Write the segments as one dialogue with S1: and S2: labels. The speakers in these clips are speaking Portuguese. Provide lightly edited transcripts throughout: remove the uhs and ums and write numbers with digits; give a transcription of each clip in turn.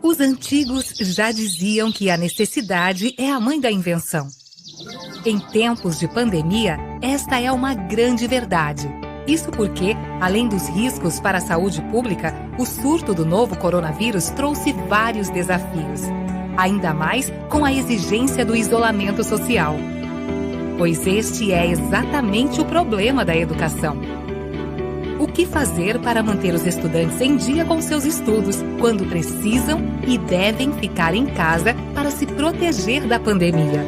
S1: Os antigos já diziam que a necessidade é a mãe da invenção. Em tempos de pandemia, esta é uma grande verdade. Isso porque, além dos riscos para a saúde pública, o surto do novo coronavírus trouxe vários desafios. Ainda mais com a exigência do isolamento social. Pois este é exatamente o problema da educação. O que fazer para manter os estudantes em dia com seus estudos, quando precisam e devem ficar em casa para se proteger da pandemia?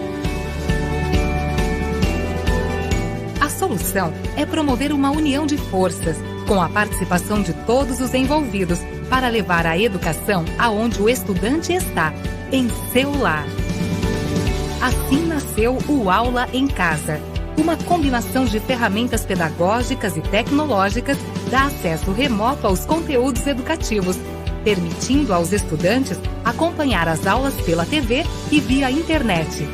S1: A solução é promover uma união de forças, com a participação de todos os envolvidos, para levar a educação aonde o estudante está, em seu lar. Assim nasceu o Aula em Casa. Uma combinação de ferramentas pedagógicas e tecnológicas dá acesso remoto aos conteúdos educativos, permitindo aos estudantes acompanhar as aulas pela TV e via internet.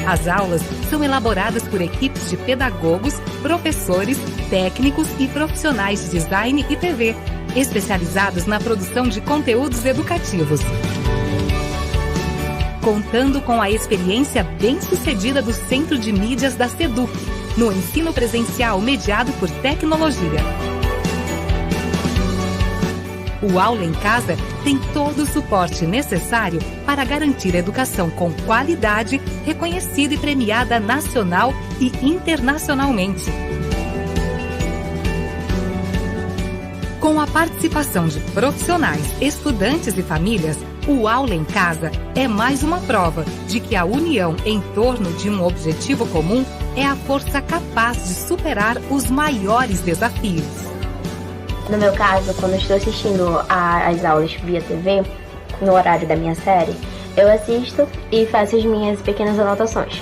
S1: As aulas são elaboradas por equipes de pedagogos, professores, técnicos e profissionais de design e TV, especializados na produção de conteúdos educativos. Contando com a experiência bem-sucedida do Centro de Mídias da SEDUC, no ensino presencial mediado por tecnologia. O Aula em Casa tem todo o suporte necessário para garantir educação com qualidade, reconhecida e premiada nacional e internacionalmente. Com a participação de profissionais, estudantes e famílias, o Aula em Casa é mais uma prova de que a união em torno de um objetivo comum é a força capaz de superar os maiores desafios.
S2: No meu caso, quando eu estou assistindo às aulas via TV, no horário da minha série, eu assisto e faço as minhas pequenas anotações.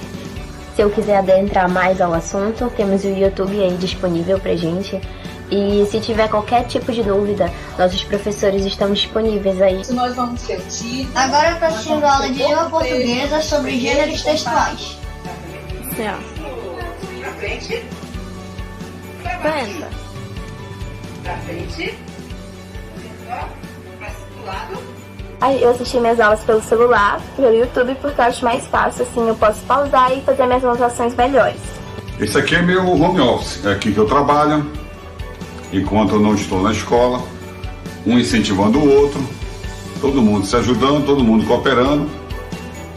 S2: Se eu quiser adentrar mais ao assunto, temos o YouTube aí disponível pra gente. E se tiver qualquer tipo de dúvida, nossos professores estão disponíveis aí.
S3: Nós vamos ter o título.
S4: Agora eu estou assistindo aula de língua portuguesa sobre gêneros textuais.
S5: Assim, ó.
S3: Pra frente.
S5: Pensa.
S3: Pra frente. Pro lado.
S2: Aí eu assisti minhas aulas pelo celular, pelo YouTube, porque eu acho mais fácil, assim eu posso pausar e fazer minhas anotações melhores.
S6: Esse aqui é meu home office, é aqui que eu trabalho. Enquanto eu não estou na escola, um incentivando o outro, todo mundo se ajudando, todo mundo cooperando,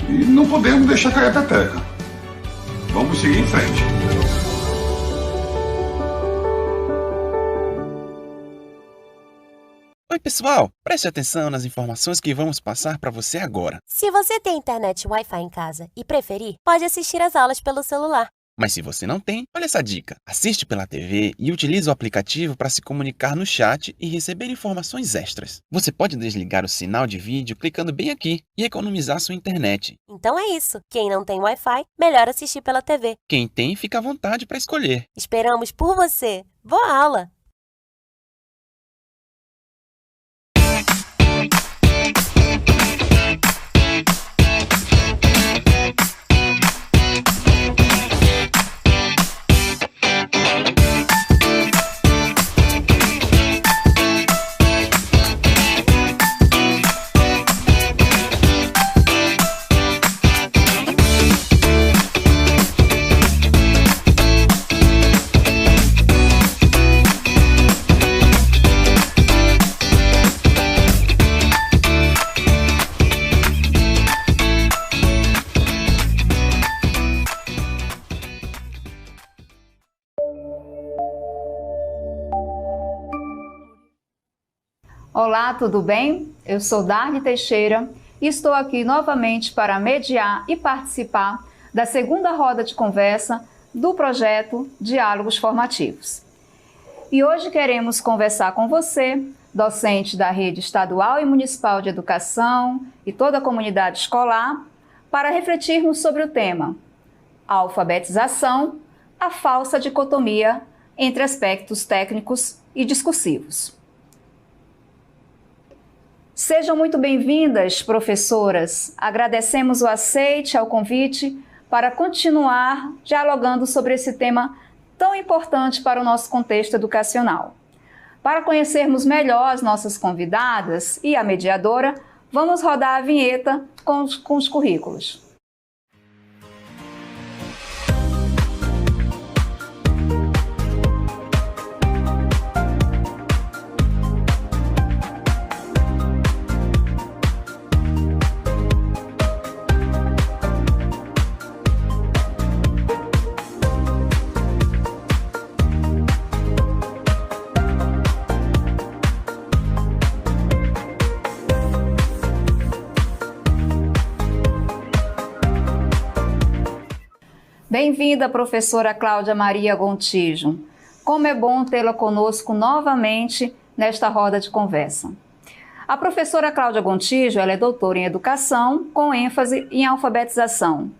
S6: e não podemos deixar cair a peteca. Vamos seguir em frente.
S7: Oi pessoal, preste atenção nas informações que vamos passar para você agora.
S8: Se você tem internet Wi-Fi em casa e preferir, pode assistir às aulas pelo celular.
S7: Mas se você não tem, olha essa dica. Assiste pela TV e utilize o aplicativo para se comunicar no chat e receber informações extras. Você pode desligar o sinal de vídeo clicando bem aqui e economizar sua internet.
S8: Então é isso. Quem não tem Wi-Fi, melhor assistir pela TV.
S7: Quem tem, fica à vontade para escolher.
S8: Esperamos por você. Boa aula!
S9: Olá, tudo bem? Eu sou Darli Teixeira e estou aqui novamente para mediar e participar da segunda roda de conversa do projeto Diálogos Formativos. E hoje queremos conversar com você, docente da Rede Estadual e Municipal de Educação e toda a comunidade escolar, para refletirmos sobre o tema a alfabetização, a falsa dicotomia entre aspectos técnicos e discursivos. Sejam muito bem-vindas, professoras. Agradecemos o aceite ao convite para continuar dialogando sobre esse tema tão importante para o nosso contexto educacional. Para conhecermos melhor as nossas convidadas e a mediadora, vamos rodar a vinheta com os currículos. Bem-vinda, professora Cláudia Maria Gontijo. Como é bom tê-la conosco novamente nesta roda de conversa. A professora Cláudia Gontijo, ela é doutora em educação, com ênfase em alfabetização.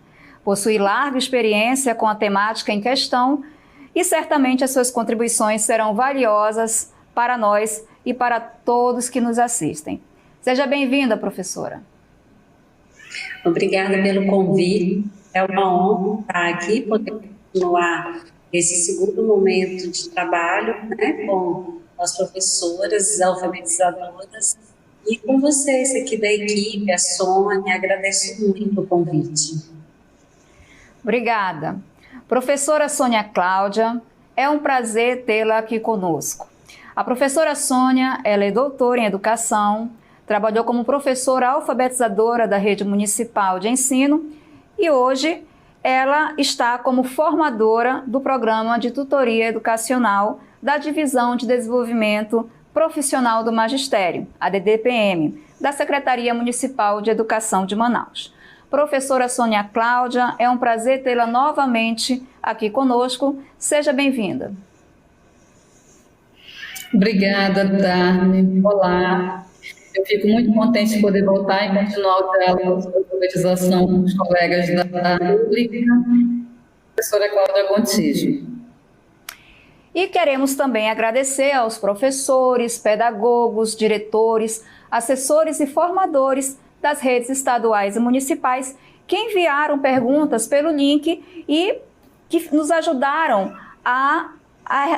S9: Possui larga experiência com a temática em questão e certamente as suas contribuições serão valiosas para nós e para todos que nos assistem. Seja bem-vinda, professora.
S10: Obrigada pelo convite. É uma honra estar aqui, poder continuar esse segundo momento de trabalho, né, com as professoras, alfabetizadoras e com vocês aqui da equipe, a Sônia. Agradeço muito o convite.
S9: Obrigada. Professora Sônia Cláudia, é um prazer tê-la aqui conosco. A professora Sônia, ela é doutora em educação, trabalhou como professora alfabetizadora da rede municipal de ensino e hoje ela está como formadora do Programa de Tutoria Educacional da Divisão de Desenvolvimento Profissional do Magistério, a DDPM, da Secretaria Municipal de Educação de Manaus. Professora Sônia Cláudia, é um prazer tê-la novamente aqui conosco. Seja bem-vinda.
S11: Obrigada, Dani. Olá. Eu fico muito contente de poder voltar e continuar o diálogo sobre alfabetização com os colegas da pública, professora Cláudia Gontijo.
S9: E queremos também agradecer aos professores, pedagogos, diretores, assessores e formadores das redes estaduais e municipais que enviaram perguntas pelo link e que nos ajudaram a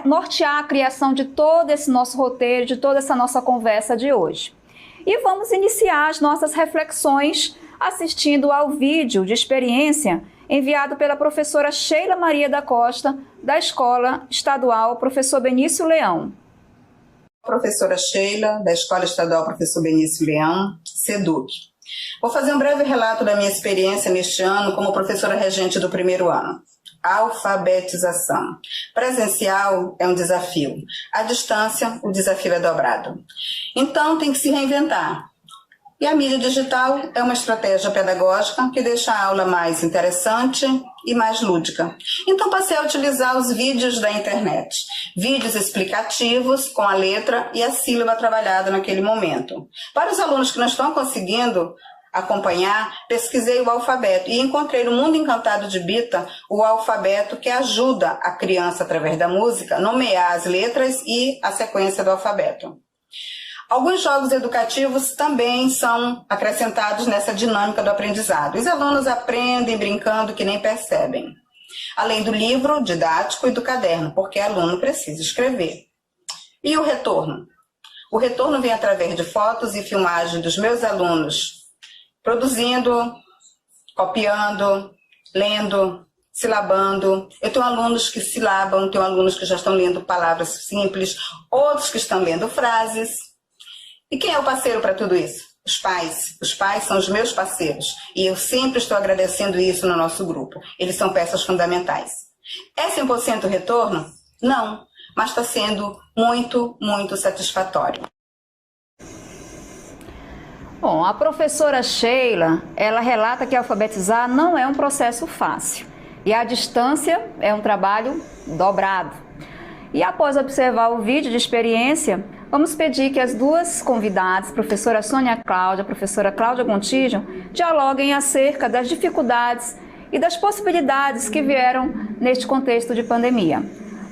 S9: nortear a criação de todo esse nosso roteiro, de toda essa nossa conversa de hoje. E vamos iniciar as nossas reflexões assistindo ao vídeo de experiência enviado pela professora Sheila Maria da Costa, da Escola Estadual Professor Benício Leão.
S12: Professora Sheila, da Escola Estadual Professor Benício Leão, SEDUC. Vou fazer um breve relato da minha experiência neste ano como professora regente do primeiro ano. Alfabetização. Presencial é um desafio. À distância, o desafio é dobrado. Então, tem que se reinventar. E a mídia digital é uma estratégia pedagógica que deixa a aula mais interessante e mais lúdica. Então, passei a utilizar os vídeos da internet. Vídeos explicativos com a letra e a sílaba trabalhada naquele momento. Para os alunos que não estão conseguindo acompanhar, pesquisei o alfabeto e encontrei no Mundo Encantado de Bita o alfabeto que ajuda a criança, através da música, a nomear as letras e a sequência do alfabeto. Alguns jogos educativos também são acrescentados nessa dinâmica do aprendizado. Os alunos aprendem brincando que nem percebem. Além do livro didático e do caderno, porque o aluno precisa escrever. E o retorno? O retorno vem através de fotos e filmagens dos meus alunos, produzindo, copiando, lendo, silabando. Eu tenho alunos que silabam, tenho alunos que já estão lendo palavras simples, outros que estão lendo frases. E quem é o parceiro para tudo isso? Os pais. Os pais são os meus parceiros. E eu sempre estou agradecendo isso no nosso grupo. Eles são peças fundamentais. É 100% retorno? Não. Mas está sendo muito, muito satisfatório.
S9: Bom, a professora Sheila, ela relata que alfabetizar não é um processo fácil. E a distância é um trabalho dobrado. E após observar o vídeo de experiência, vamos pedir que as duas convidadas, professora Sônia Cláudia, professora Cláudia Gontijo, dialoguem acerca das dificuldades e das possibilidades que vieram neste contexto de pandemia.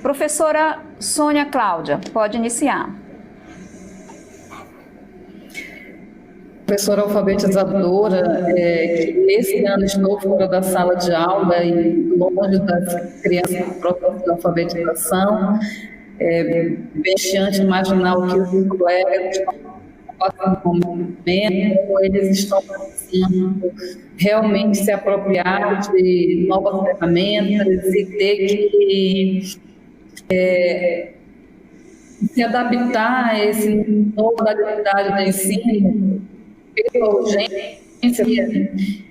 S9: Professora Sônia Cláudia, pode iniciar.
S11: Professora alfabetizadora, que nesse ano estou fora da sala de aula e longe das crianças do processo de alfabetização, Bestiante imaginar o que os colegas estão passando no momento, ou eles estão precisando realmente se apropriar de novas ferramentas e ter que se adaptar a esse novo modalidade de ensino pela urgência,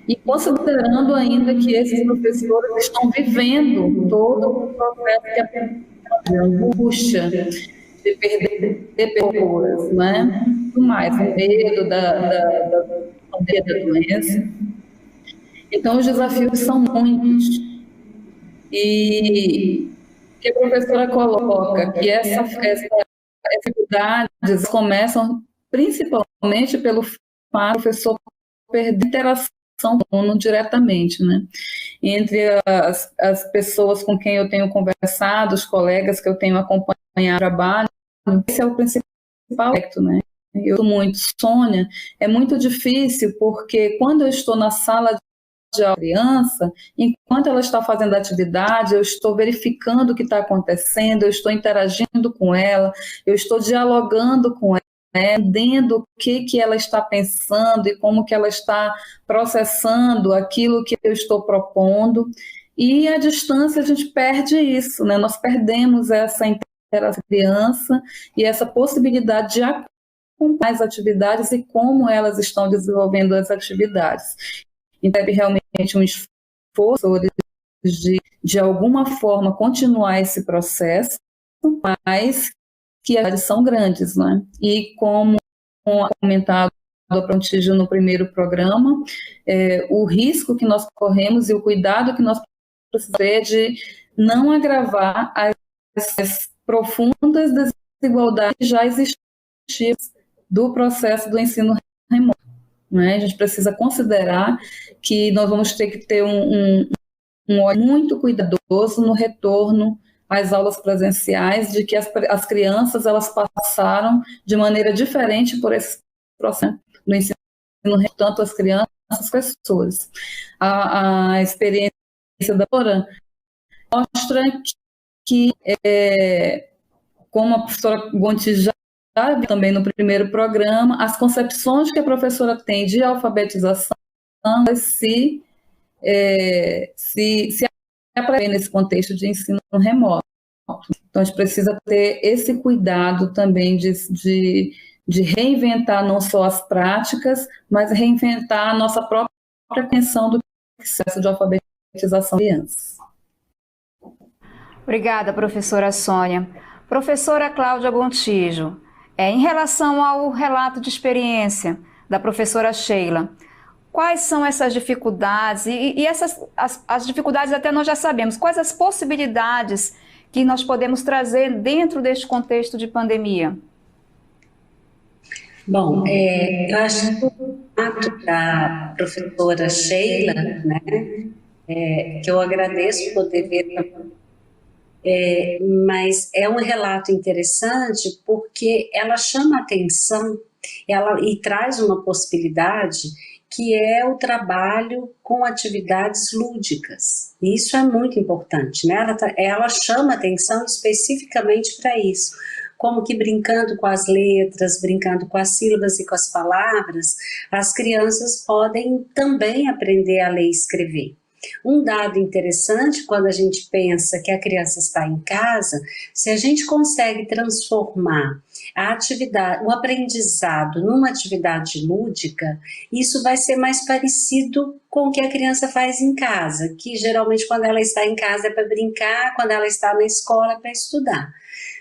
S11: e considerando ainda que esses professores estão vivendo todo o processo de angústia, de perder pessoas, né? Tudo mais, o medo da doença. Então, os desafios são muitos. E que a professora coloca que essas dificuldades começam principalmente pelo fato do professor perder a interação com o aluno diretamente, né? Entre as pessoas com quem eu tenho conversado, os colegas que eu tenho acompanhado o trabalho, esse é o principal aspecto, né? Eu muito, Sônia, é muito difícil porque quando eu estou na sala de aula criança, enquanto ela está fazendo a atividade, eu estou verificando o que está acontecendo, eu estou interagindo com ela, eu estou dialogando com ela, entendendo o que ela está pensando e como que ela está processando aquilo que eu estou propondo. E à distância a gente perde isso, né? Nós perdemos essa interação com a criança e essa possibilidade de acompanhar as atividades e como elas estão desenvolvendo as atividades. Então, é realmente um esforço de alguma forma continuar esse processo, mas que as são grandes, né? E como comentado do Prontígio no primeiro programa, o risco que nós corremos e o cuidado que nós precisamos ter de não agravar as profundas desigualdades que já existiam do processo do ensino remoto, né? A gente precisa considerar que nós vamos ter que ter um olho muito cuidadoso no retorno às aulas presenciais, de que as crianças elas passaram de maneira diferente por esse processo do ensino remoto, tanto as crianças quanto as professores. A experiência da doutora mostra que, como a professora Gonti já também no primeiro programa, as concepções que a professora tem de alfabetização se apresentam nesse contexto de ensino remoto. Então, a gente precisa ter esse cuidado também de reinventar não só as práticas, mas reinventar a nossa própria compreensão do processo de alfabetização das crianças.
S9: Obrigada, professora Sônia. Professora Cláudia Gontijo, em relação ao relato de experiência da professora Sheila, quais são essas dificuldades? As dificuldades até nós já sabemos. Quais as possibilidades que nós podemos trazer dentro deste contexto de pandemia?
S10: Bom, eu acho que o relato da professora Sheila, né, que eu agradeço poder ver, mas é um relato interessante porque ela chama atenção e traz uma possibilidade que é o trabalho com atividades lúdicas. Isso é muito importante, né? Ela chama atenção especificamente para isso, como que brincando com as letras, brincando com as sílabas e com as palavras, as crianças podem também aprender a ler e escrever. Um dado interessante, quando a gente pensa que a criança está em casa, se a gente consegue transformar a atividade, o aprendizado numa atividade lúdica, isso vai ser mais parecido com o que a criança faz em casa, que geralmente quando ela está em casa é para brincar, quando ela está na escola é para estudar,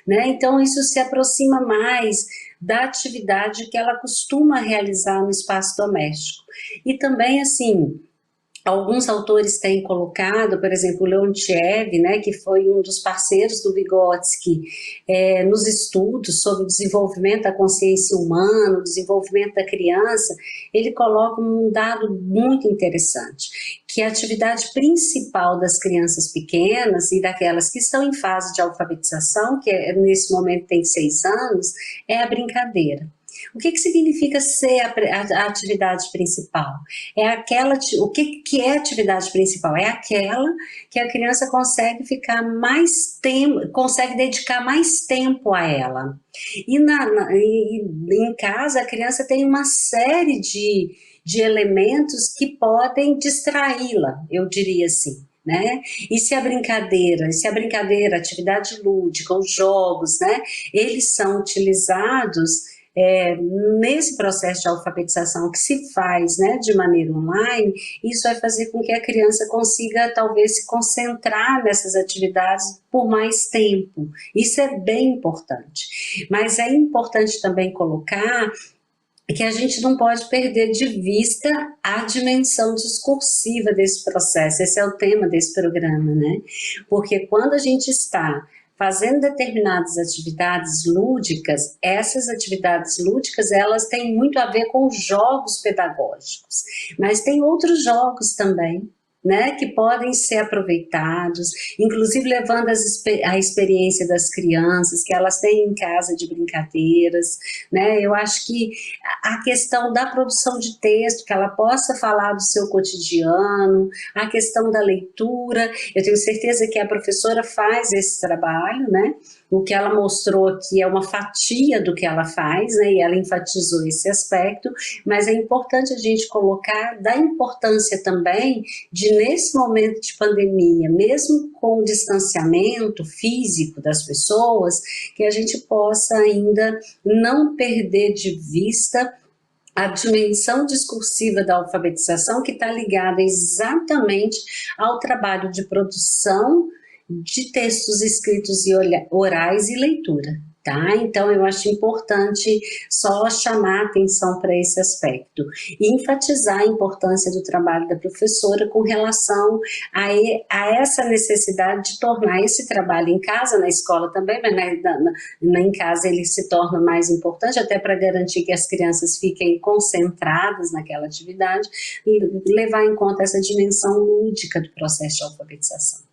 S10: né? Então isso se aproxima mais da atividade que ela costuma realizar no espaço doméstico. E também, assim, alguns autores têm colocado, por exemplo, o Leontiev, né, que foi um dos parceiros do Vygotsky nos estudos sobre o desenvolvimento da consciência humana, o desenvolvimento da criança, ele coloca um dado muito interessante, que a atividade principal das crianças pequenas e daquelas que estão em fase de alfabetização, que nesse momento tem 6 anos, é a brincadeira. O que significa ser a atividade principal? O que é atividade principal? É aquela que a criança consegue ficar mais tempo, consegue dedicar mais tempo a ela. E em casa, a criança tem uma série de elementos que podem distraí-la, eu diria assim. Né? E se a brincadeira, a atividade lúdica, os jogos, né, eles são utilizados nesse processo de alfabetização que se faz, né, de maneira online, isso vai fazer com que a criança consiga talvez se concentrar nessas atividades por mais tempo. Isso é bem importante. Mas é importante também colocar que a gente não pode perder de vista a dimensão discursiva desse processo. Esse é o tema desse programa, né? Porque quando a gente está fazendo determinadas atividades lúdicas, essas atividades lúdicas, elas têm muito a ver com jogos pedagógicos, mas tem outros jogos também, né, que podem ser aproveitados, inclusive levando a experiência das crianças, que elas têm em casa de brincadeiras, né, eu acho que a questão da produção de texto, que ela possa falar do seu cotidiano, a questão da leitura, eu tenho certeza que a professora faz esse trabalho, né, o que ela mostrou aqui é uma fatia do que ela faz, né, e ela enfatizou esse aspecto, mas é importante a gente colocar da importância também de, nesse momento de pandemia, mesmo com o distanciamento físico das pessoas, que a gente possa ainda não perder de vista a dimensão discursiva da alfabetização, que está ligada exatamente ao trabalho de produção de textos escritos e orais e leitura, tá? Então, eu acho importante só chamar a atenção para esse aspecto e enfatizar a importância do trabalho da professora com relação a essa necessidade de tornar esse trabalho em casa, na escola também, mas em casa ele se torna mais importante, até para garantir que as crianças fiquem concentradas naquela atividade e levar em conta essa dimensão lúdica do processo de alfabetização.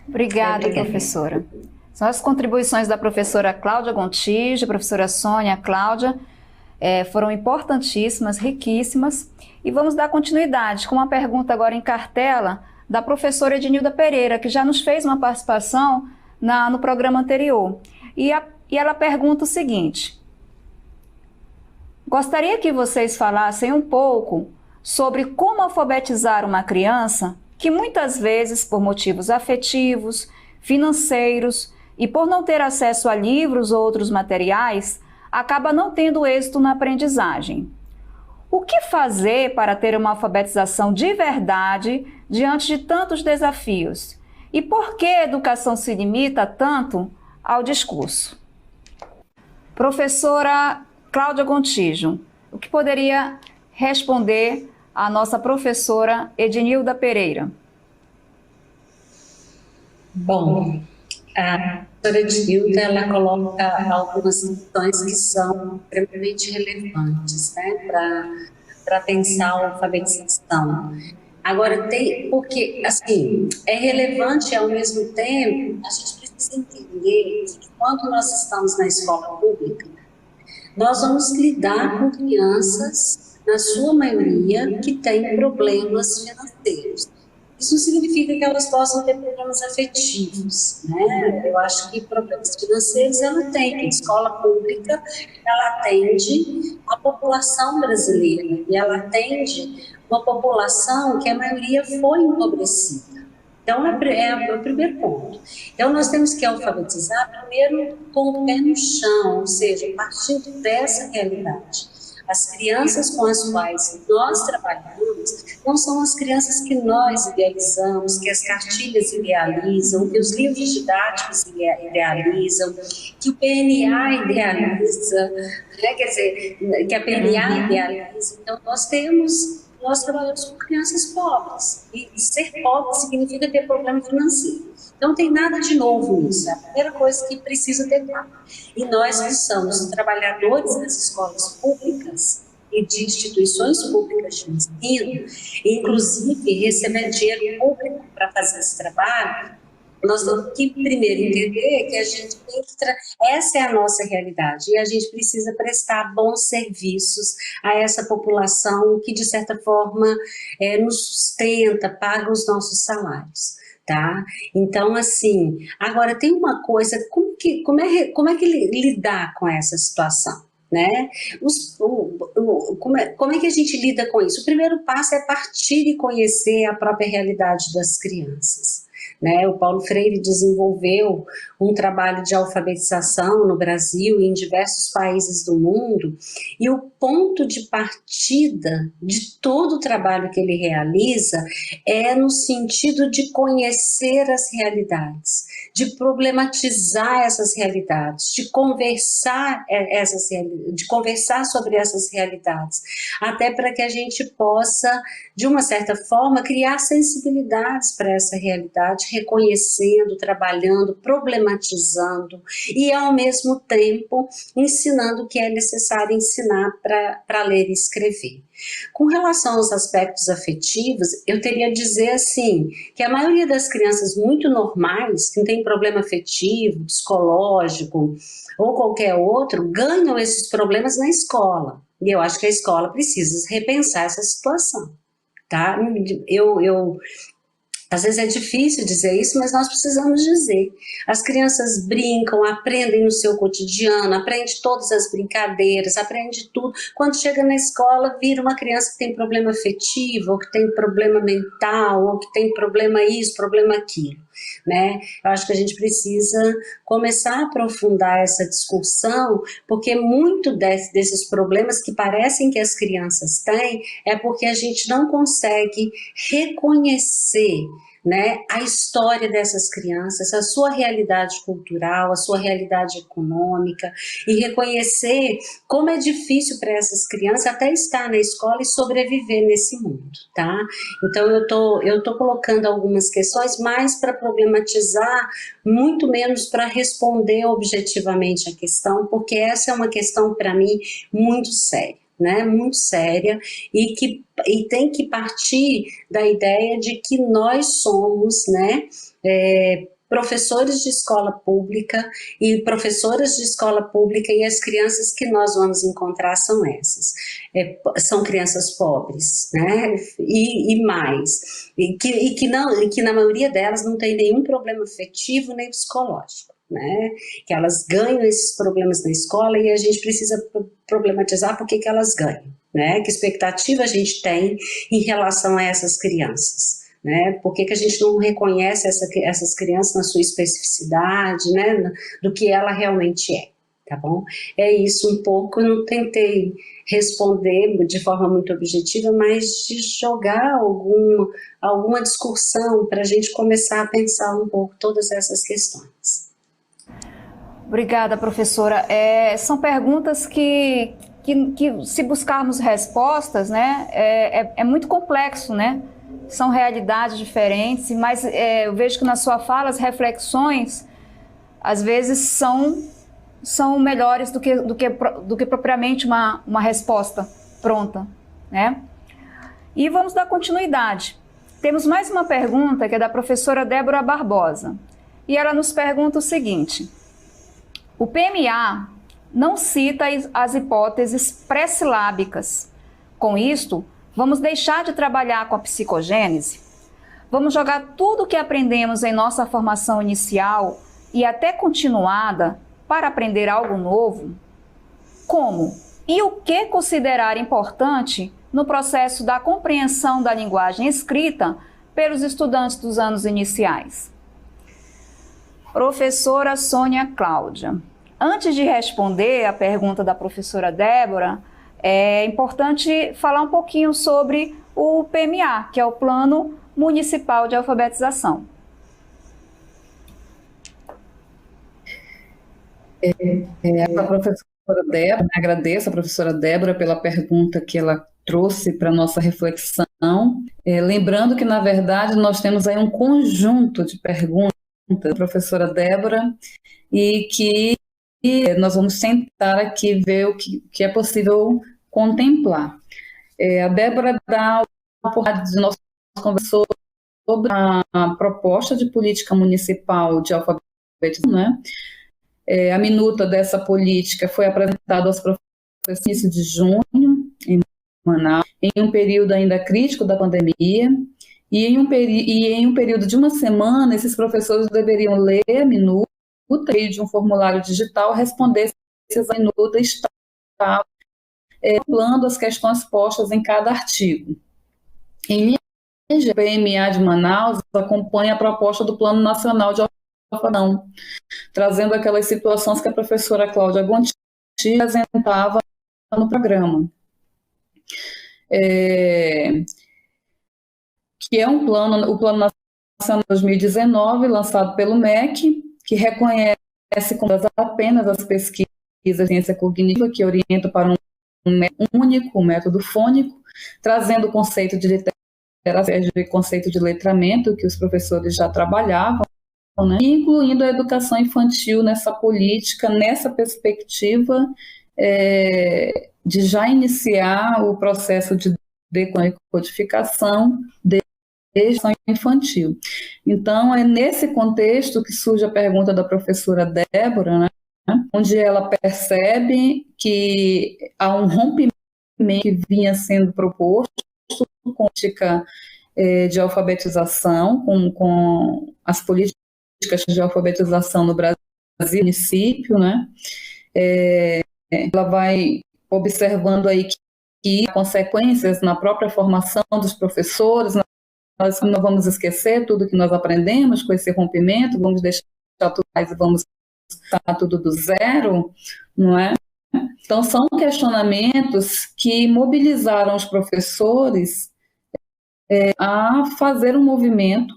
S9: Obrigada, professora. São as contribuições da professora Cláudia Gontijo, professora Sônia, Cláudia, foram importantíssimas, riquíssimas, e vamos dar continuidade com uma pergunta agora em cartela da professora Ednilda Pereira, que já nos fez uma participação no programa anterior, e ela pergunta o seguinte: gostaria que vocês falassem um pouco sobre como alfabetizar uma criança que muitas vezes, por motivos afetivos, financeiros e por não ter acesso a livros ou outros materiais, acaba não tendo êxito na aprendizagem. O que fazer para ter uma alfabetização de verdade diante de tantos desafios? E por que a educação se limita tanto ao discurso? Professora Cláudia Gontijo, o que poderia responder a nossa professora Ednilda Pereira?
S10: Bom, a professora Ednilda, ela coloca algumas questões que são extremamente relevantes, né, para pensar a alfabetização. Agora, porque, assim, é relevante e, ao mesmo tempo, a gente precisa entender que quando nós estamos na escola pública, nós vamos lidar com crianças, na sua maioria, que têm problemas financeiros. Isso não significa que elas possam ter problemas afetivos, né? Eu acho que problemas financeiros ela tem. A escola pública, ela atende a população brasileira e ela atende uma população que a maioria foi empobrecida. Então, é o primeiro ponto. Então, nós temos que alfabetizar primeiro com o pé no chão, ou seja, partindo dessa realidade. As crianças com as quais nós trabalhamos não são as crianças que nós idealizamos, que as cartilhas idealizam, que os livros didáticos idealizam, que o PNA idealiza, né? Quer dizer, que a PNA idealiza. Então, nós trabalhamos com crianças pobres, e ser pobre significa ter problema financeiro. Então, não tem nada de novo nisso, é a primeira coisa que precisa ter claro. E nós que somos trabalhadores das escolas públicas e de instituições públicas de ensino, inclusive recebendo dinheiro público para fazer esse trabalho, Nós temos que primeiro entender que a gente tem que essa é a nossa realidade e a gente precisa prestar bons serviços a essa população que, de certa forma, nos sustenta, paga os nossos salários. Tá? Então, assim, agora tem uma coisa, como é que lidar com essa situação? Né? Como é que a gente lida com isso? O primeiro passo é partir e conhecer a própria realidade das crianças. Né? O Paulo Freire desenvolveu um trabalho de alfabetização no Brasil e em diversos países do mundo, e o ponto de partida de todo o trabalho que ele realiza é no sentido de conhecer as realidades, de problematizar essas realidades, de conversar sobre essas realidades, até para que a gente possa, de uma certa forma, criar sensibilidades para essa realidade, reconhecendo, trabalhando, problematizando e, ao mesmo tempo, ensinando o que é necessário ensinar para ler e escrever. Com relação aos aspectos afetivos, eu teria a dizer assim, que a maioria das crianças muito normais, que não tem problema afetivo, psicológico ou qualquer outro, ganham esses problemas na escola. E eu acho que a escola precisa repensar essa situação. Tá? Às vezes é difícil dizer isso, mas nós precisamos dizer. As crianças brincam, aprendem no seu cotidiano, aprendem todas as brincadeiras, aprendem tudo. Quando chega na escola, vira uma criança que tem problema afetivo, ou que tem problema mental, ou que tem problema isso, problema aquilo. Né? Eu acho que a gente precisa começar a aprofundar essa discussão, porque muito desses problemas que parecem que as crianças têm é porque a gente não consegue reconhecer, né, a história dessas crianças, a sua realidade cultural, a sua realidade econômica, e reconhecer como é difícil para essas crianças até estar na escola e sobreviver nesse mundo, tá? Então eu tô colocando algumas questões mais para problematizar, muito menos para responder objetivamente a questão, porque essa é uma questão para mim muito séria. Né, muito séria, e tem que partir da ideia de que nós somos, né, professores de escola pública e professoras de escola pública, e as crianças que nós vamos encontrar são essas. São crianças pobres, né, e que na maioria delas não tem nenhum problema afetivo nem psicológico. Né, que elas ganham esses problemas na escola e a gente precisa problematizar por que elas ganham, né, que expectativa a gente tem em relação a essas crianças, né, por que a gente não reconhece essas crianças na sua especificidade, né, do que ela realmente é, tá bom? É isso um pouco, eu não tentei responder de forma muito objetiva, mas de jogar alguma discussão para a gente começar a pensar um pouco todas essas questões.
S9: Obrigada, professora. São perguntas que se buscarmos respostas, né, é muito complexo, né? São realidades diferentes, mas eu vejo que na sua fala as reflexões, às vezes, são melhores do que propriamente uma resposta pronta, né? E vamos dar continuidade. Temos mais uma pergunta que é da professora Débora Barbosa, e ela nos pergunta o seguinte: o PMA não cita as hipóteses pré-silábicas. Com isto, vamos deixar de trabalhar com a psicogênese? Vamos jogar tudo o que aprendemos em nossa formação inicial e até continuada para aprender algo novo? Como? E o que considerar importante no processo da compreensão da linguagem escrita pelos estudantes dos anos iniciais? Professora Sônia Cláudia, antes de responder a pergunta da professora Débora, é importante falar um pouquinho sobre o PMA, que é o Plano Municipal de Alfabetização.
S11: A professora Débora, agradeço a professora Débora pela pergunta que ela trouxe para a nossa reflexão. Lembrando que, na verdade, nós temos aí um conjunto de perguntas da professora Débora e que nós vamos tentar aqui ver o que é possível contemplar. A Débora dá uma oportunidade de nós conversar sobre a proposta de política municipal de alfabetização, né? A minuta dessa política foi apresentada aos professores no início de junho, em Manaus, em um período ainda crítico da pandemia, e em um período de uma semana, esses professores deveriam ler a minuta e, de um formulário digital, responder se essa minuta estava contemplando as questões postas em cada artigo. Em linha geral, o PMA de Manaus acompanha a proposta do Plano Nacional de Alfabetização, trazendo aquelas situações que a professora Cláudia Gontijo apresentava no programa. Que é o Plano Nacional de 2019, lançado pelo MEC, que reconhece como apenas as pesquisas de ciência cognitiva que orientam para um único método fônico, trazendo o conceito de literacia e conceito de letramento que os professores já trabalhavam, né? Incluindo a educação infantil nessa política, nessa perspectiva de já iniciar o processo de decodificação de educação infantil. Então, é nesse contexto que surge a pergunta da professora Débora, né, onde ela percebe que há um rompimento que vinha sendo proposto com a política de alfabetização, com as políticas de alfabetização no Brasil, município, né? Ela vai observando aí que há consequências na própria formação dos professores. Nós não vamos esquecer tudo que nós aprendemos com esse rompimento, vamos deixar tudo mais e vamos começar tudo do zero, não é? Então, são questionamentos que mobilizaram os professores a fazer um movimento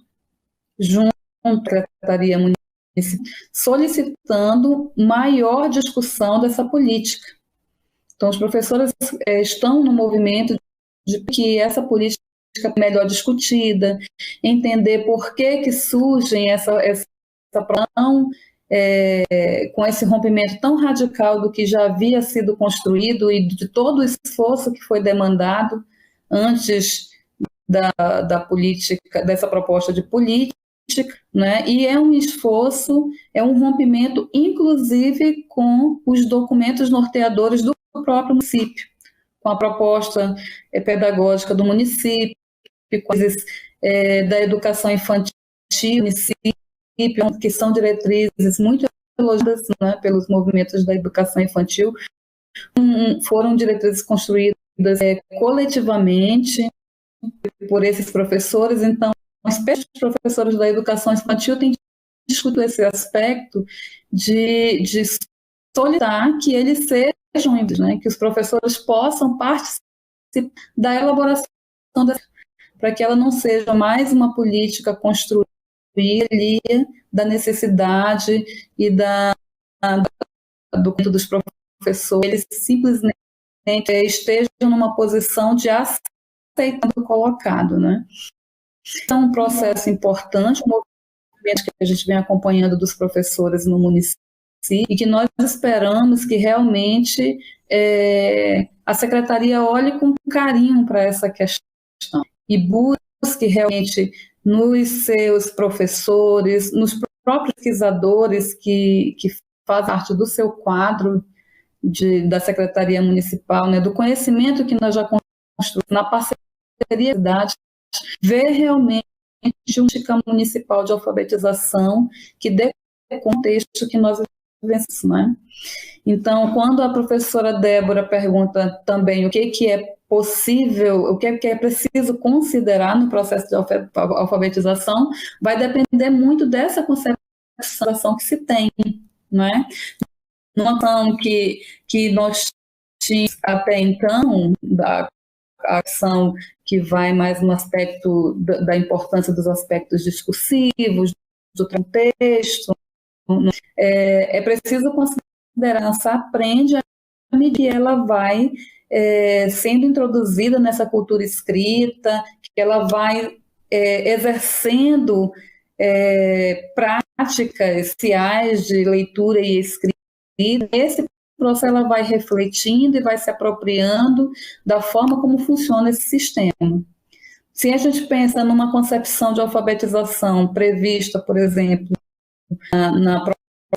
S11: junto à Secretaria Municipal, solicitando maior discussão dessa política. Então, os professores estão no movimento de que essa política é melhor discutida, entender por que surgem essa pressão com esse rompimento tão radical do que já havia sido construído e de todo o esforço que foi demandado antes da política, dessa proposta de política, né? E é um esforço, é um rompimento, inclusive, com os documentos norteadores do próprio município, com a proposta pedagógica do município, coisas da educação infantil do município, que são diretrizes muito elogiadas, né, pelos movimentos da educação infantil, foram diretrizes construídas coletivamente por esses professores. Então, os professores da educação infantil têm discutido esse aspecto de solicitar que eles sejam, né, que os professores possam participar da elaboração para que ela não seja mais uma política construída da necessidade e do dos professores, eles simplesmente estejam numa posição de aceitar o colocado, né? É um processo importante, um movimento que a gente vem acompanhando dos professores no município e que nós esperamos que realmente a Secretaria olhe com carinho para essa questão e busque realmente nos seus professores, nos próprios pesquisadores que fazem parte do seu quadro da Secretaria Municipal, né, do conhecimento que nós já construímos na parceria da cidade, ver realmente uma política municipal de alfabetização que dê contexto que nós vivemos, né? Então, quando a professora Débora pergunta também o que é possível, o que é preciso considerar no processo de alfabetização, vai depender muito dessa concepção que se tem, né? Uma ação que nós tínhamos até então, da ação que vai mais no aspecto da importância dos aspectos discursivos, do contexto, é preciso considerar, essa aprende à medida que ela vai sendo introduzida nessa cultura escrita, que ela vai exercendo práticas sociais de leitura e escrita. Esse processo ela vai refletindo e vai se apropriando da forma como funciona esse sistema. Se a gente pensa numa concepção de alfabetização prevista, por exemplo, na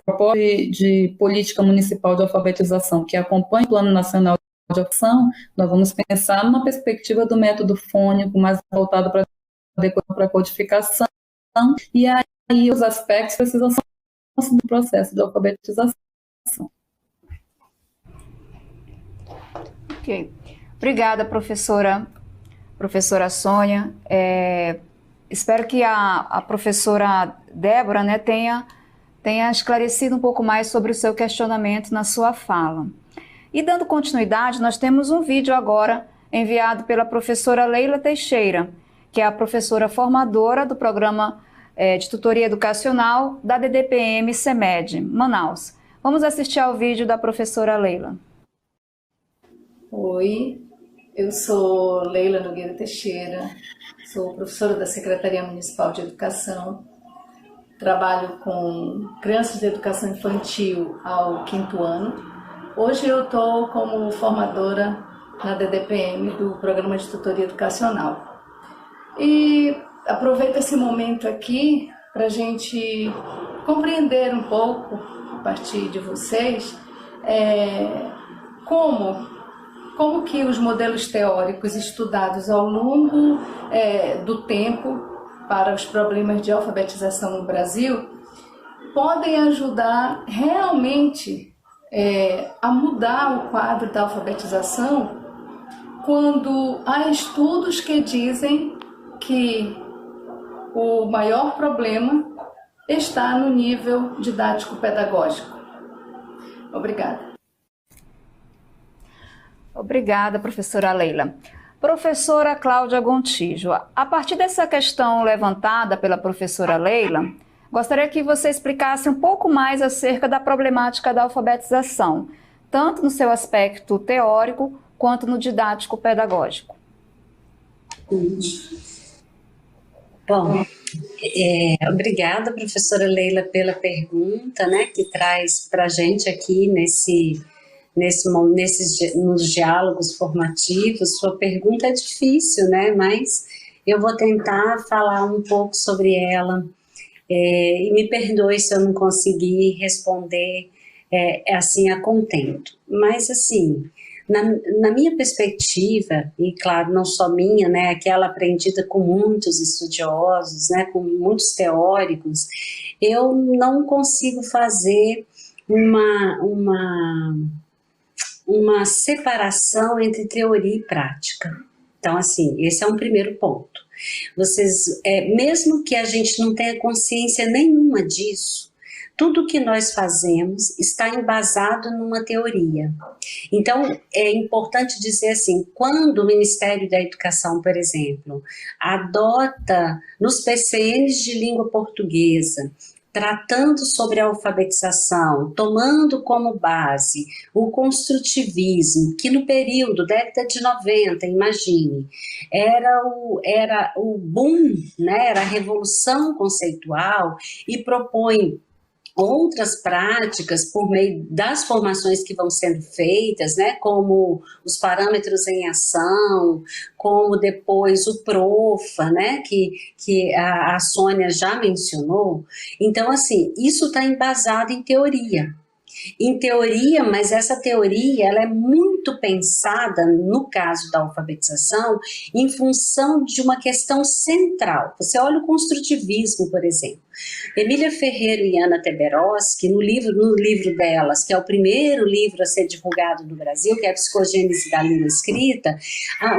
S11: proposta de política municipal de alfabetização, que acompanha o Plano Nacional de Ação, nós vamos pensar numa perspectiva do método fônico mais voltado para a codificação, e aí os aspectos precisam ser do processo de alfabetização.
S9: Ok. Obrigada, professora Sônia. Espero que a professora Débora, né, tenha esclarecido um pouco mais sobre o seu questionamento na sua fala. E dando continuidade, nós temos um vídeo agora enviado pela professora Leila Teixeira, que é a professora formadora do programa de tutoria educacional da DDPM CEMED, Manaus. Vamos assistir ao vídeo da professora Leila.
S13: Oi, eu sou Leila Nogueira Teixeira, sou professora da Secretaria Municipal de Educação, trabalho com crianças de educação infantil ao 5º ano. Hoje eu estou como formadora na DDPM do Programa de Tutoria Educacional. E aproveito esse momento aqui para a gente compreender um pouco, a partir de vocês, como que os modelos teóricos estudados ao longo do tempo para os problemas de alfabetização no Brasil podem ajudar realmente a mudar o quadro da alfabetização, quando há estudos que dizem que o maior problema está no nível didático-pedagógico. Obrigada.
S9: Obrigada, professora Leila. Professora Cláudia Gontijo, a partir dessa questão levantada pela professora Leila, gostaria que você explicasse um pouco mais acerca da problemática da alfabetização, tanto no seu aspecto teórico quanto no didático-pedagógico.
S10: Bom, obrigada, professora Leila, pela pergunta, né, que traz para a gente aqui nos diálogos formativos. Sua pergunta é difícil, né, mas eu vou tentar falar um pouco sobre ela. E me perdoe se eu não conseguir responder assim a contento. Mas, assim, na minha perspectiva, e claro, não só minha, né, aquela aprendida com muitos estudiosos, né, com muitos teóricos, eu não consigo fazer uma separação entre teoria e prática. Então, assim, esse é um primeiro ponto. Mesmo que a gente não tenha consciência nenhuma disso, tudo que nós fazemos está embasado numa teoria. Então, é importante dizer assim, quando o Ministério da Educação, por exemplo, adota nos PCNs de língua portuguesa, tratando sobre a alfabetização, tomando como base o construtivismo, que no período, década de 90, imagine, era o boom, né, era a revolução conceitual, e propõe outras práticas por meio das formações que vão sendo feitas, né, como os parâmetros em ação, como depois o PROFA, né, que a Sônia já mencionou. Então, assim, isso está embasado em teoria. Mas essa teoria ela é muito pensada, no caso da alfabetização, em função de uma questão central. Você olha o construtivismo, por exemplo. Emília Ferreiro e Ana Teberoski, no livro delas, que é o primeiro livro a ser divulgado no Brasil, que é a Psicogênese da Língua Escrita,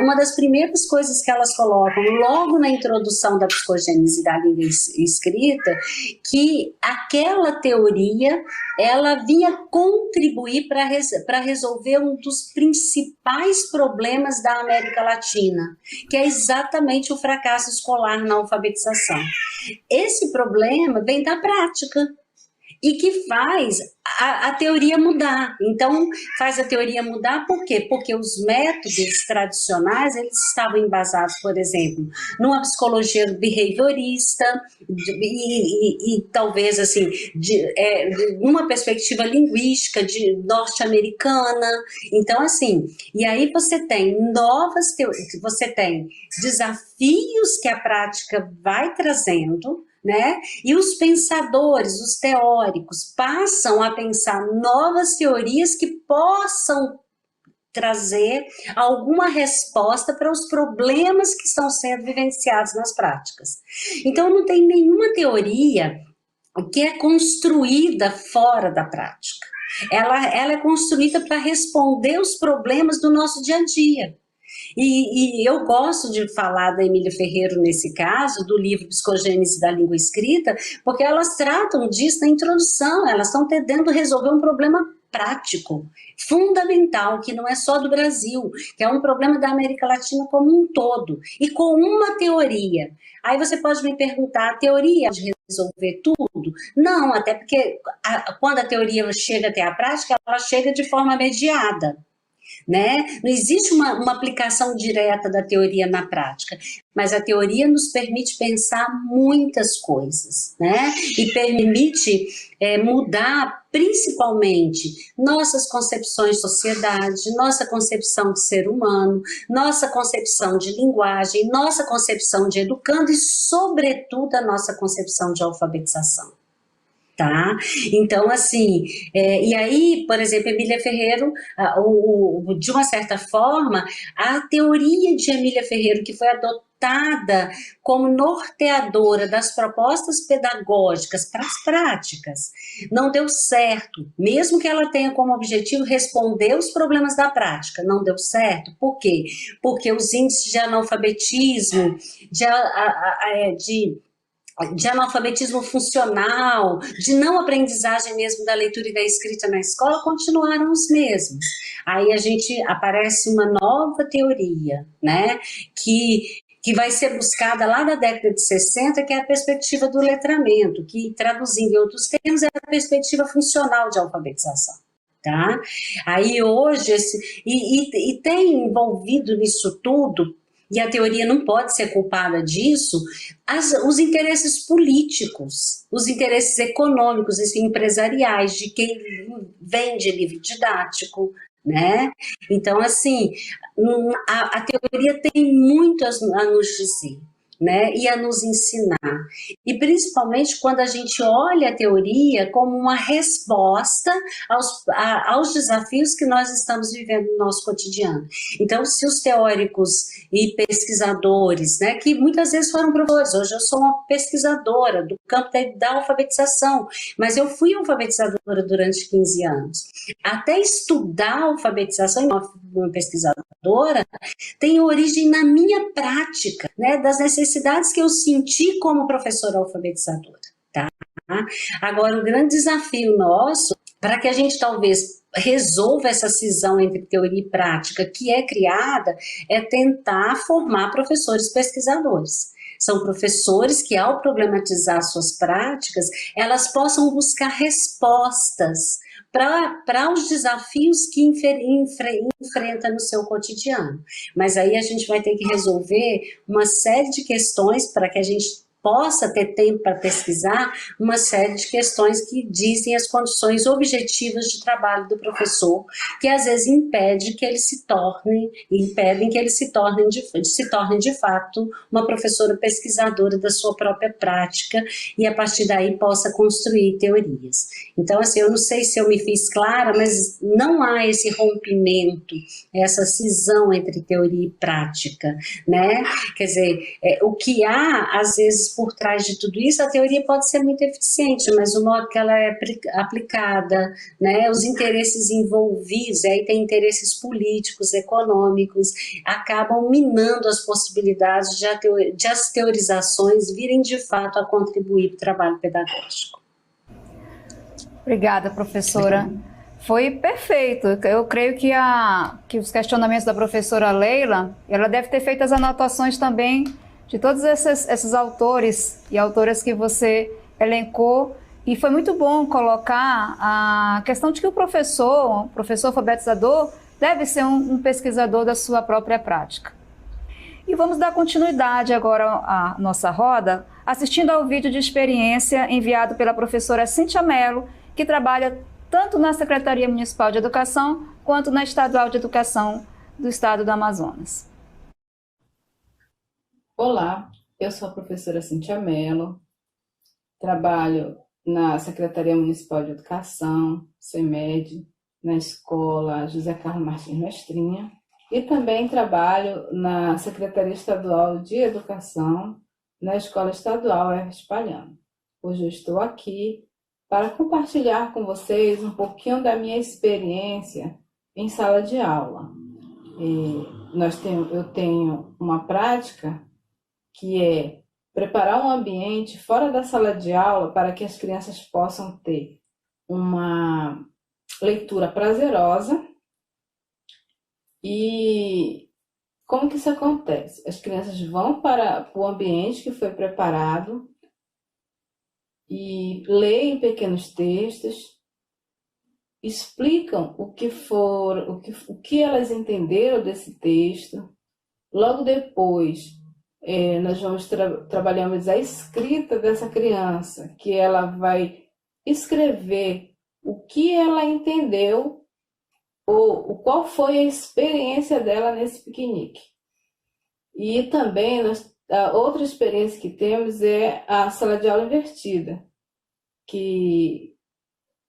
S10: uma das primeiras coisas que elas colocam logo na introdução da Psicogênese da Língua Escrita, que aquela teoria ela vinha contribuir para resolver um dos principais problemas da América Latina, que é exatamente o fracasso escolar na alfabetização. Esse problema vem da prática. e que faz a teoria mudar. Então, faz a teoria mudar por quê? Porque os métodos tradicionais, eles estavam embasados, por exemplo, numa psicologia behaviorista e talvez, assim, numa perspectiva linguística norte-americana. Então, assim, e aí você tem novas teorias, você tem desafios que a prática vai trazendo, né? E os pensadores, os teóricos, passam a pensar novas teorias que possam trazer alguma resposta para os problemas que estão sendo vivenciados nas práticas. Então, não tem nenhuma teoria que é construída fora da prática. Ela é construída para responder os problemas do nosso dia a dia. E eu gosto de falar da Emília Ferreiro nesse caso, do livro Psicogênese da Língua Escrita, porque elas tratam disso na introdução, elas estão tentando resolver um problema prático, fundamental, que não é só do Brasil, que é um problema da América Latina como um todo, e com uma teoria. Aí você pode me perguntar, a teoria de resolver tudo? Não, até porque quando a teoria chega até a prática, ela chega de forma mediada. Né? Não existe uma aplicação direta da teoria na prática, mas a teoria nos permite pensar muitas coisas, né? E permite mudar principalmente nossas concepções de sociedade, nossa concepção de ser humano, nossa concepção de linguagem, nossa concepção de educando e, sobretudo, a nossa concepção de alfabetização. Tá? Então, assim, e aí, por exemplo, Emília Ferreiro, de uma certa forma, a teoria de Emília Ferreiro, que foi adotada como norteadora das propostas pedagógicas para as práticas, não deu certo, mesmo que ela tenha como objetivo responder os problemas da prática, não deu certo. Por quê? Porque os índices de analfabetismo, de analfabetismo funcional, de não aprendizagem mesmo da leitura e da escrita na escola, continuaram os mesmos. Aí aparece uma nova teoria, né, que vai ser buscada lá na década de 60, que é a perspectiva do letramento, que, traduzindo em outros termos, é a perspectiva funcional de alfabetização. Tá? Aí hoje, e tem envolvido nisso tudo, e a teoria não pode ser culpada disso, os interesses políticos, os interesses econômicos e empresariais de quem vende livro didático, né? Então, assim, a teoria tem muito a nos dizer, né, e a nos ensinar. E principalmente quando a gente olha a teoria como uma resposta aos desafios que nós estamos vivendo no nosso cotidiano. Então, se os teóricos e pesquisadores, né, que muitas vezes foram professores, hoje eu sou uma pesquisadora do campo da alfabetização, mas eu fui alfabetizadora durante 15 anos. Até estudar alfabetização, uma pesquisadora, tem origem na minha prática, né, das necessidades que eu senti como professora alfabetizadora, tá? Agora, o grande desafio nosso, para que a gente talvez resolva essa cisão entre teoria e prática que é criada, é tentar formar professores pesquisadores. São professores que, ao problematizar suas práticas, elas possam buscar respostas para os desafios que enfrenta no seu cotidiano. Mas aí a gente vai ter que resolver uma série de questões para que a gente possa ter tempo para pesquisar uma série de questões que dizem as condições objetivas de trabalho do professor, que às vezes impedem que ele se torne de fato uma professora pesquisadora da sua própria prática e a partir daí possa construir teorias. Então, assim, eu não sei se eu me fiz clara, mas não há esse rompimento, essa cisão entre teoria e prática, né? Quer dizer, o que há, às vezes, por trás de tudo isso, a teoria pode ser muito eficiente, mas o modo que ela é aplicada, né, os interesses envolvidos, aí tem interesses políticos, econômicos, acabam minando as possibilidades de as teorizações virem de fato a contribuir para o trabalho pedagógico.
S9: Obrigada, professora. Foi perfeito. Eu creio que os questionamentos da professora Leila, ela deve ter feito as anotações também de todos esses autores e autoras que você elencou E foi muito bom colocar a questão de que o professor alfabetizador, deve ser um pesquisador da sua própria prática. E vamos dar continuidade agora à nossa roda, assistindo ao vídeo de experiência enviado pela professora Cíntia Mello, que trabalha tanto na Secretaria Municipal de Educação quanto na Estadual de Educação do Estado do Amazonas.
S14: Olá, eu sou a professora Cíntia Mello, trabalho na Secretaria Municipal de Educação, CEMED, na Escola José Carlos Martins Mestrinha, e também trabalho na Secretaria Estadual de Educação, na Escola Estadual Hermes Palhano. Hoje eu estou aqui para compartilhar com vocês um pouquinho da minha experiência em sala de aula. Eu tenho uma prática que é preparar um ambiente fora da sala de aula para que as crianças possam ter uma leitura prazerosa. E como que isso acontece? As crianças vão para o ambiente que foi preparado e leem pequenos textos, explicam o que elas entenderam desse texto. Logo depois, nós vamos trabalhamos a escrita dessa criança, que ela vai escrever o que ela entendeu ou qual foi a experiência dela nesse piquenique. E também a outra experiência que temos é a sala de aula invertida, que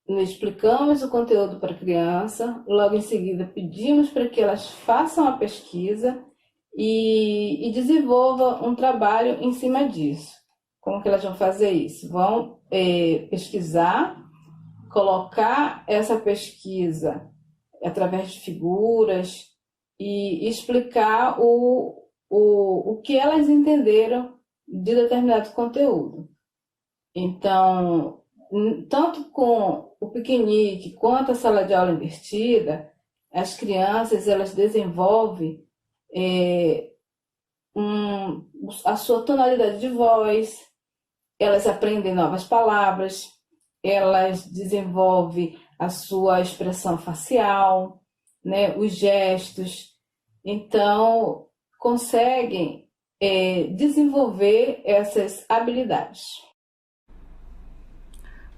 S14: nós explicamos o conteúdo para a criança, logo em seguida pedimos para que elas façam a pesquisa e desenvolvam um trabalho em cima disso. Como que elas vão fazer isso? Vão pesquisar, colocar essa pesquisa através de figuras e explicar o que elas entenderam de determinado conteúdo. Então, tanto com o piquenique quanto a sala de aula invertida, as crianças elas desenvolvem a sua tonalidade de voz, elas aprendem novas palavras, elas desenvolvem a sua expressão facial, né, os gestos. Então, conseguem desenvolver essas habilidades.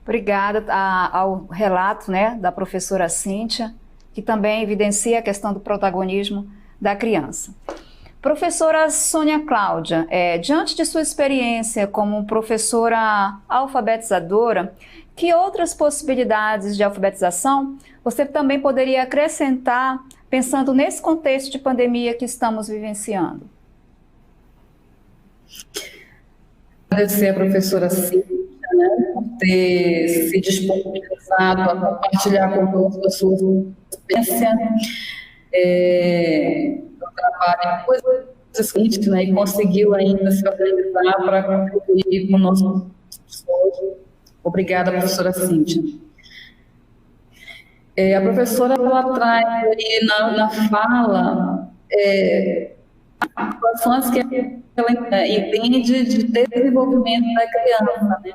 S9: Obrigada ao relato, né, da professora Cíntia, que também evidencia a questão do protagonismo da criança. Professora Sônia Cláudia, diante de sua experiência como professora alfabetizadora, que outras possibilidades de alfabetização você também poderia acrescentar, pensando nesse contexto de pandemia que estamos vivenciando?
S11: Agradecer a professora Cíntia, né, por ter se disponibilizado a compartilhar conosco a sua experiência. O trabalho em coisas seguintes, né, e conseguiu ainda se organizar para contribuir com o nosso professor. Obrigada, professora Cíntia. A professora ela traz aí na fala situações que ela entende de desenvolvimento da criança, né?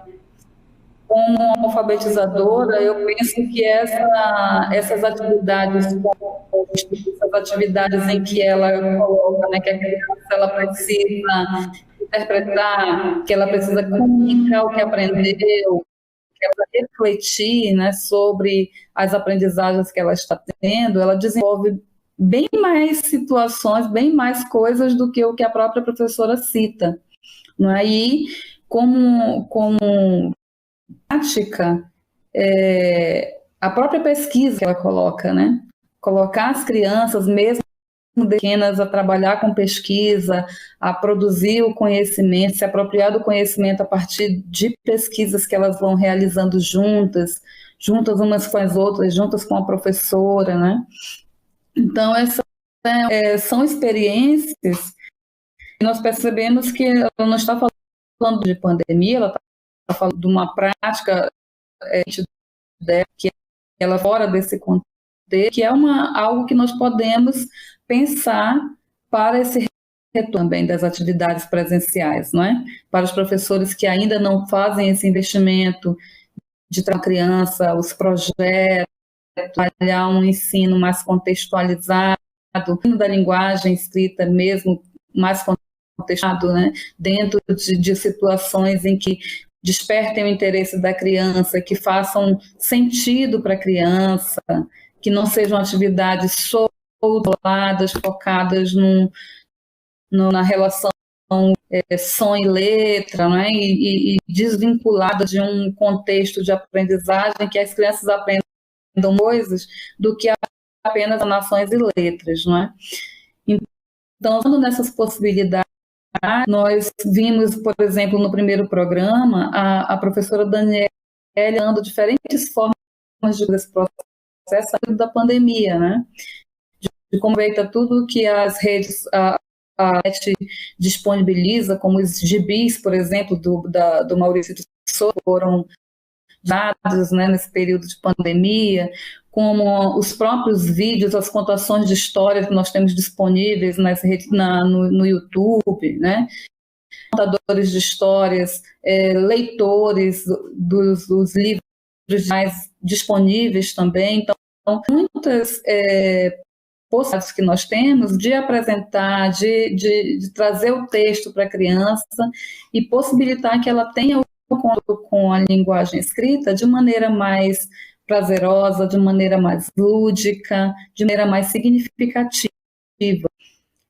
S11: Como alfabetizadora, eu penso que essas atividades, essas atividades em que ela coloca, né, que a criança ela precisa interpretar, que ela precisa comunicar o que aprendeu, que ela refletir, né, sobre as aprendizagens que ela está tendo, ela desenvolve bem mais situações, bem mais coisas do que o que a própria professora cita. Não é? E como prática, a própria pesquisa que ela coloca, né? Colocar as crianças, mesmo pequenas, a trabalhar com pesquisa, a produzir o conhecimento, se apropriar do conhecimento a partir de pesquisas que elas vão realizando juntas umas com as outras, juntas com a professora, né? Então, essas são experiências que nós percebemos que ela não está falando de pandemia, ela está falando de uma prática que ela fora desse contexto, que é algo que nós podemos pensar para esse retorno também das atividades presenciais, não é? Para os professores que ainda não fazem esse investimento de trabalhar a criança, os projetos, trabalhar um ensino mais contextualizado, da linguagem escrita mesmo, mais contextualizado, né, dentro de situações em que despertem o interesse da criança, que façam sentido para a criança, que não sejam atividades isoladas, focadas na relação som e letra, né, e desvinculadas de um contexto de aprendizagem que as crianças aprendam coisas do que apenas nações e letras, não é? Então, falando nessas possibilidades, nós vimos, por exemplo, no primeiro programa, a professora Daniela dando diferentes formas de esse processo da pandemia, né? De como aproveita tudo que as redes, a net disponibiliza, como os gibis, por exemplo, do Maurício de Souza, foram dados, né, nesse período de pandemia, como os próprios vídeos, as contações de histórias que nós temos disponíveis nas redes, no YouTube, né? Contadores de histórias, leitores dos livros mais disponíveis também. Então, muitas possibilidades que nós temos de apresentar, de trazer o texto para a criança e possibilitar que ela tenha o contato com a linguagem escrita de maneira mais prazerosa, de maneira mais lúdica, de maneira mais significativa.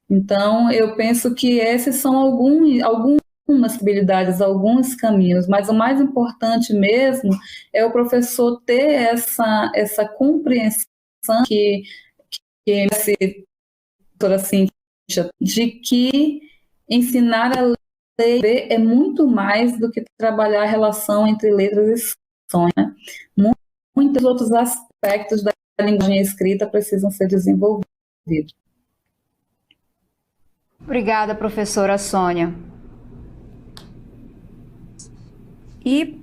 S11: Então, eu penso que esses são algumas possibilidades, alguns caminhos, mas o mais importante mesmo é o professor ter essa compreensão que assim, de que ensinar a ler é muito mais do que trabalhar a relação entre letras e sons, né? Muitos outros aspectos da linguagem escrita precisam ser desenvolvidos.
S9: Obrigada, professora Sônia. E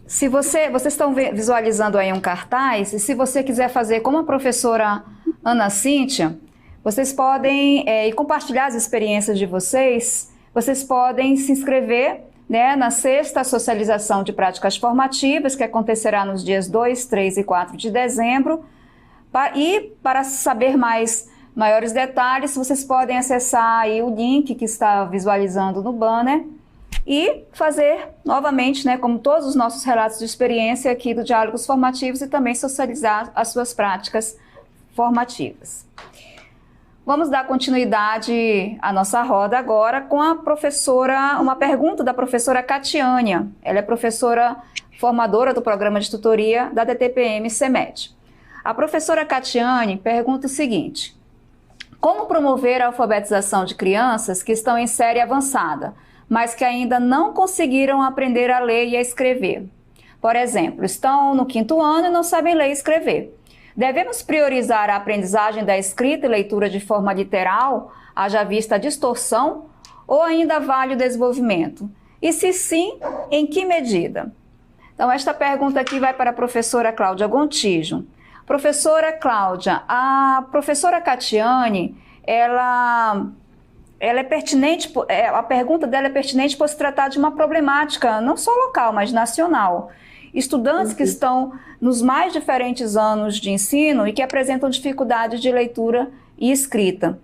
S9: se vocês estão visualizando aí um cartaz, e se você quiser fazer como a professora Ana Cíntia, vocês podem e compartilhar as experiências de vocês. Vocês podem se inscrever, né, na 6ª Socialização de Práticas Formativas, que acontecerá nos dias 2, 3 e 4 de dezembro. E para saber maiores detalhes, vocês podem acessar aí o link que está visualizando no banner e fazer novamente, né, como todos os nossos relatos de experiência aqui do Diálogos Formativos, e também socializar as suas práticas formativas. Vamos dar continuidade à nossa roda agora com uma pergunta da professora Catiânia. Ela é professora formadora do programa de tutoria da DTPM CEMED. A professora Catiane pergunta o seguinte: como promover a alfabetização de crianças que estão em série avançada, mas que ainda não conseguiram aprender a ler e a escrever? Por exemplo, estão no 5º ano e não sabem ler e escrever. Devemos priorizar a aprendizagem da escrita e leitura de forma literal, haja vista a distorção, ou ainda vale o desenvolvimento? E se sim, em que medida? Então, esta pergunta aqui vai para a professora Cláudia Gontijo. Professora Cláudia, a professora Catiane, ela é pertinente, a pergunta dela é pertinente por se tratar de uma problemática não só local, mas nacional. Estudantes que estão nos mais diferentes anos de ensino e que apresentam dificuldades de leitura e escrita.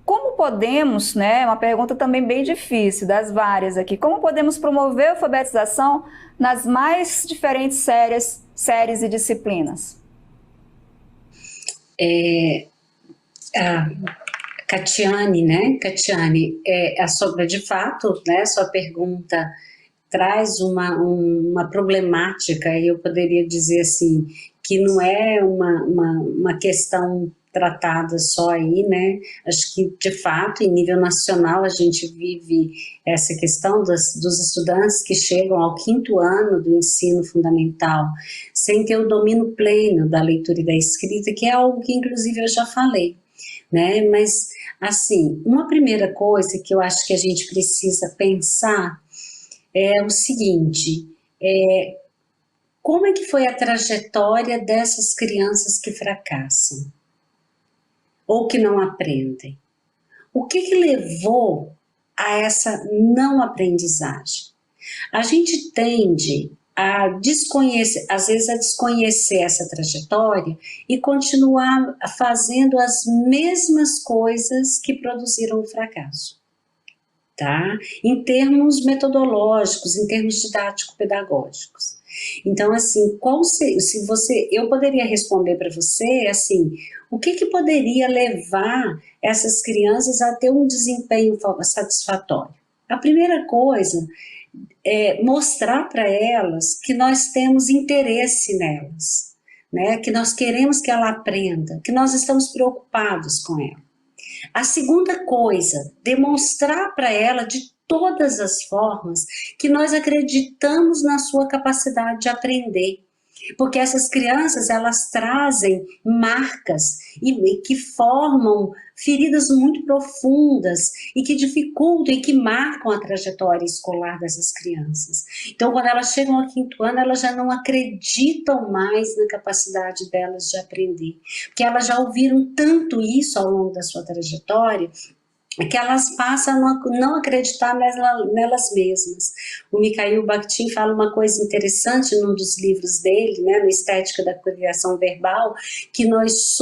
S9: Como podemos, né, uma pergunta também bem difícil, das várias aqui, como podemos promover a alfabetização nas mais diferentes séries e disciplinas?
S10: Catiane, né? Catiane, de fato, né, sua pergunta traz uma problemática, e eu poderia dizer assim, que não é uma questão tratada só aí, né? Acho que, de fato, em nível nacional, a gente vive essa questão dos estudantes que chegam ao 5º ano do ensino fundamental, sem ter o domínio pleno da leitura e da escrita, que é algo que, inclusive, eu já falei, né? Mas, assim, uma primeira coisa que eu acho que a gente precisa pensar é o seguinte: como é que foi a trajetória dessas crianças que fracassam ou que não aprendem? O que levou a essa não aprendizagem? A gente tende às vezes a desconhecer essa trajetória e continuar fazendo as mesmas coisas que produziram o fracasso, tá? Em termos metodológicos, em termos didático-pedagógicos. Então, assim, eu poderia responder para você, assim, o que poderia levar essas crianças a ter um desempenho satisfatório? A primeira coisa é mostrar para elas que nós temos interesse nelas, né? Que nós queremos que ela aprenda, que nós estamos preocupados com ela. A segunda coisa, demonstrar para ela de todas as formas que nós acreditamos na sua capacidade de aprender. Porque essas crianças, elas trazem marcas e que formam feridas muito profundas e que dificultam e que marcam a trajetória escolar dessas crianças. Então, quando elas chegam ao 5º ano, elas já não acreditam mais na capacidade delas de aprender. Porque elas já ouviram tanto isso ao longo da sua trajetória, que elas passam a não acreditar nelas mesmas. O Mikhail Bakhtin fala uma coisa interessante num dos livros dele, né, no Estética da Criação Verbal, que nós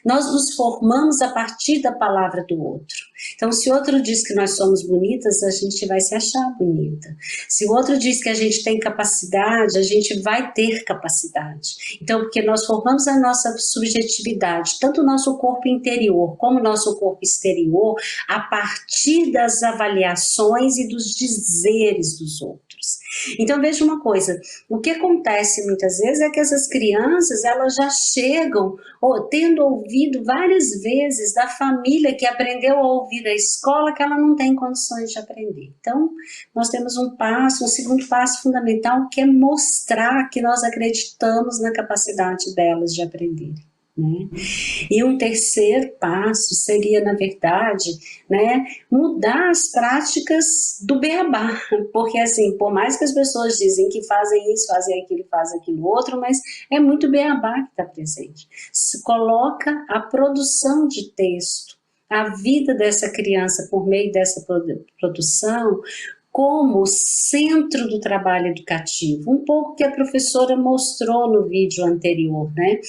S10: nos formamos a partir da palavra do outro. Então, se o outro diz que nós somos bonitas, a gente vai se achar bonita. Se o outro diz que a gente tem capacidade, a gente vai ter capacidade. Então, porque nós formamos a nossa subjetividade, tanto o nosso corpo interior como o nosso corpo exterior, a partir das avaliações e dos dizeres dos outros. Então, veja uma coisa, o que acontece muitas vezes é que essas crianças, elas já chegam tendo ouvido várias vezes da família que aprendeu a ouvir da escola que ela não tem condições de aprender. Então, nós temos um segundo passo fundamental, que é mostrar que nós acreditamos na capacidade delas de aprender. Né? E um terceiro passo seria, na verdade, né, mudar as práticas do beabá, porque assim, por mais que as pessoas dizem que fazem isso, fazem aquilo outro, mas é muito beabá que está presente. Se coloca a produção de texto, a vida dessa criança por meio dessa produção, como centro do trabalho educativo, um pouco que a professora mostrou no vídeo anterior, né?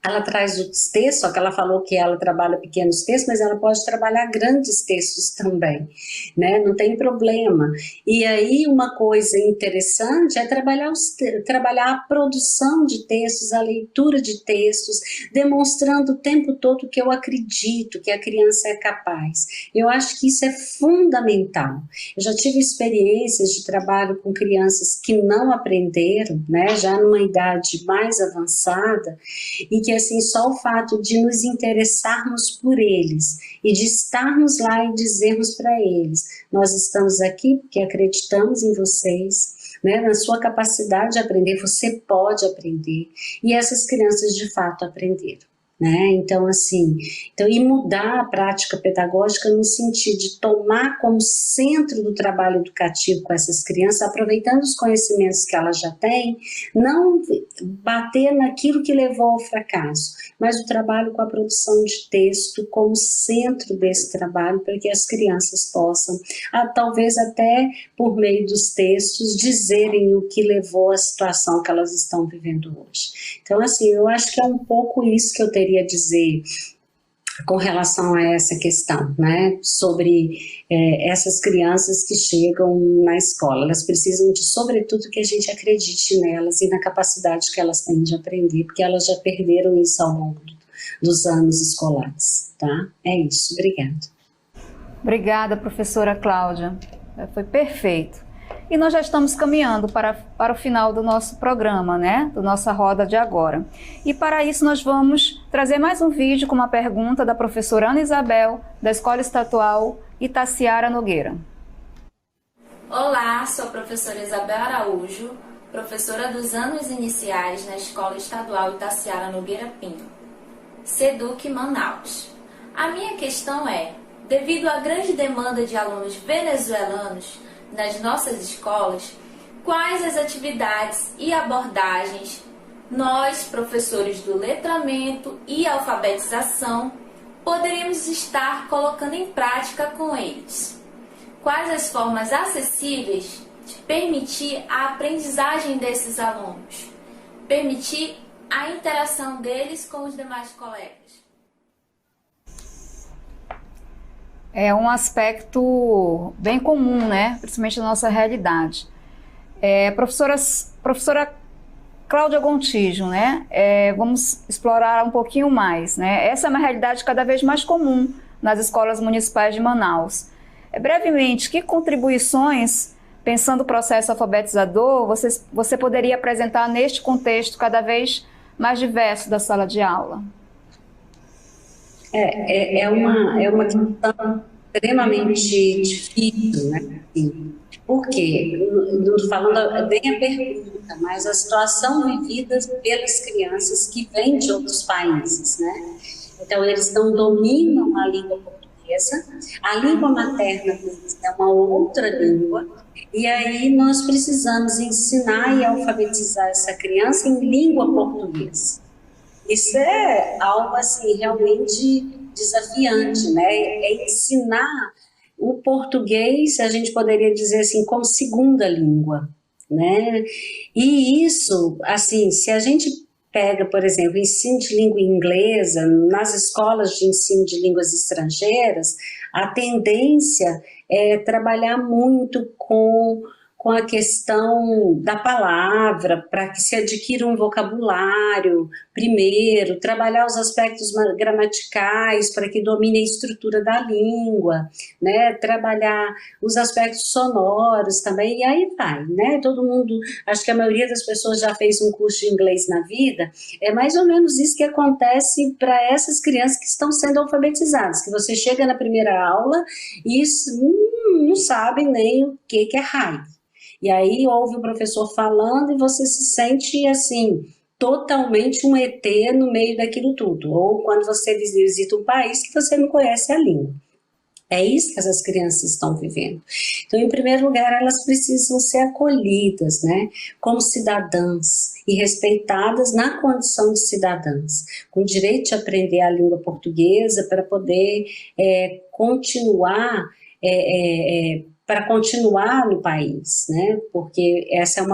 S10: Ela traz os textos, só que ela falou que ela trabalha pequenos textos, mas ela pode trabalhar grandes textos também, né? Não tem problema. E aí uma coisa interessante é trabalhar a produção de textos, a leitura de textos, demonstrando o tempo todo que eu acredito que a criança é capaz. Eu acho que isso é fundamental. Eu já tive experiências de trabalho com crianças que não aprenderam, né? Já numa idade mais avançada, e que assim, só o fato de nos interessarmos por eles e de estarmos lá e dizermos para eles, nós estamos aqui porque acreditamos em vocês, né, na sua capacidade de aprender, você pode aprender, e essas crianças de fato aprenderam. Né? Então, assim, e mudar a prática pedagógica no sentido de tomar como centro do trabalho educativo com essas crianças, aproveitando os conhecimentos que elas já têm, não bater naquilo que levou ao fracasso, mas o trabalho com a produção de texto como centro desse trabalho, para que as crianças possam, talvez até por meio dos textos, dizerem o que levou à situação que elas estão vivendo hoje. Então, assim, eu acho que é um pouco isso que eu teria a dizer com relação a essa questão, né, sobre essas crianças que chegam na escola. Elas precisam de, sobretudo, que a gente acredite nelas e na capacidade que elas têm de aprender, porque elas já perderam isso ao longo dos anos escolares, tá? É isso, obrigada.
S9: Obrigada, professora Cláudia, foi perfeito. E nós já estamos caminhando para o final do nosso programa, né? Da nossa roda de agora. E para isso nós vamos trazer mais um vídeo com uma pergunta da professora Ana Isabel, da Escola Estadual Itaciara Nogueira.
S15: Olá, sou a professora Isabel Araújo, professora dos anos iniciais na Escola Estadual Itaciara Nogueira Pinto, SEDUC Manaus. A minha questão é, devido à grande demanda de alunos venezuelanos nas nossas escolas, quais as atividades e abordagens nós, professores do letramento e alfabetização, poderíamos estar colocando em prática com eles? Quais as formas acessíveis de permitir a aprendizagem desses alunos, permitir a interação deles com os demais colegas.
S9: É um aspecto bem comum, né? Principalmente na nossa realidade. Professora Cláudia Gontijo, né? Vamos explorar um pouquinho mais, né? Essa é uma realidade cada vez mais comum nas escolas municipais de Manaus. Brevemente, que contribuições, pensando o processo alfabetizador, você poderia apresentar neste contexto cada vez mais diverso da sala de aula?
S10: É uma questão extremamente difícil, né? Por quê? Não estou falando bem a pergunta, mas a situação vivida pelas crianças que vêm de outros países, né? Então, eles não dominam a língua portuguesa, a língua materna deles é uma outra língua, e aí nós precisamos ensinar e alfabetizar essa criança em língua portuguesa. Isso é algo, assim, realmente desafiante, né? É ensinar o português, a gente poderia dizer assim, como segunda língua, né? E isso, assim, se a gente pega, por exemplo, ensino de língua inglesa, nas escolas de ensino de línguas estrangeiras, a tendência é trabalhar muito com a questão da palavra, para que se adquira um vocabulário primeiro, trabalhar os aspectos gramaticais para que domine a estrutura da língua, né? Trabalhar os aspectos sonoros também, e aí vai, né? Todo mundo, acho que a maioria das pessoas já fez um curso de inglês na vida, é mais ou menos isso que acontece para essas crianças que estão sendo alfabetizadas, que você chega na primeira aula e não sabem nem o que é raiva. E aí ouve o professor falando e você se sente, assim, totalmente um ET no meio daquilo tudo. Ou quando você visita um país que você não conhece a língua. É isso que essas crianças estão vivendo. Então, em primeiro lugar, elas precisam ser acolhidas, né, como cidadãs e respeitadas na condição de cidadãs, com direito de aprender a língua portuguesa para poder continuar no país, né? Porque essa é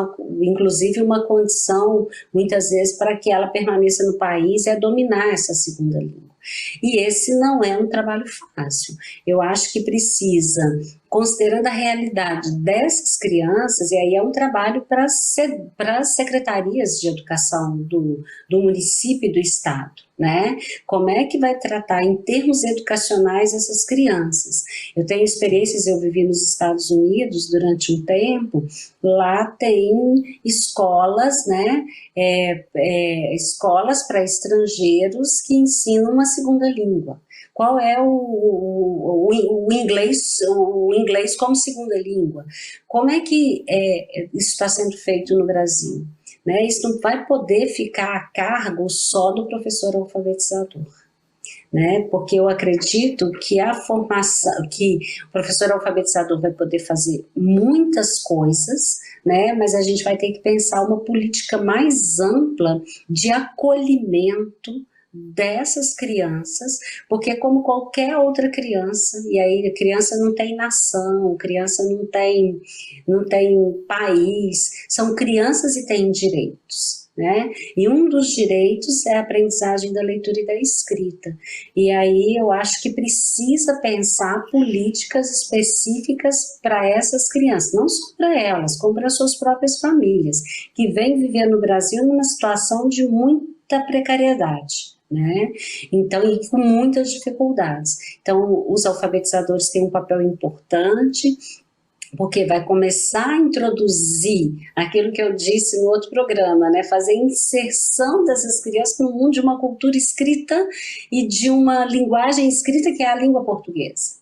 S10: inclusive uma condição, muitas vezes, para que ela permaneça no país, é dominar essa segunda língua. E esse não é um trabalho fácil. Eu acho que precisa, considerando a realidade dessas crianças, e aí é um trabalho para as secretarias de educação do município e do estado, né? Como é que vai tratar em termos educacionais essas crianças? Eu tenho experiências, eu vivi nos Estados Unidos durante um tempo, lá tem escolas, né? Escolas para estrangeiros que ensinam uma segunda língua. Qual é o inglês como segunda língua? Como é que isso está sendo feito no Brasil? Né? Isso não vai poder ficar a cargo só do professor alfabetizador, né? Porque eu acredito que que o professor alfabetizador vai poder fazer muitas coisas, né? Mas a gente vai ter que pensar uma política mais ampla de acolhimento dessas crianças, porque como qualquer outra criança, e aí a criança não tem nação, criança não tem país, são crianças e têm direitos, né? E um dos direitos é a aprendizagem da leitura e da escrita, e aí eu acho que precisa pensar políticas específicas para essas crianças, não só para elas, como para suas próprias famílias, que vêm viver no Brasil numa situação de muita precariedade, né? Então, e com muitas dificuldades. Então, os alfabetizadores têm um papel importante, porque vai começar a introduzir aquilo que eu disse no outro programa, né? Fazer inserção dessas crianças no mundo de uma cultura escrita e de uma linguagem escrita que é a língua portuguesa,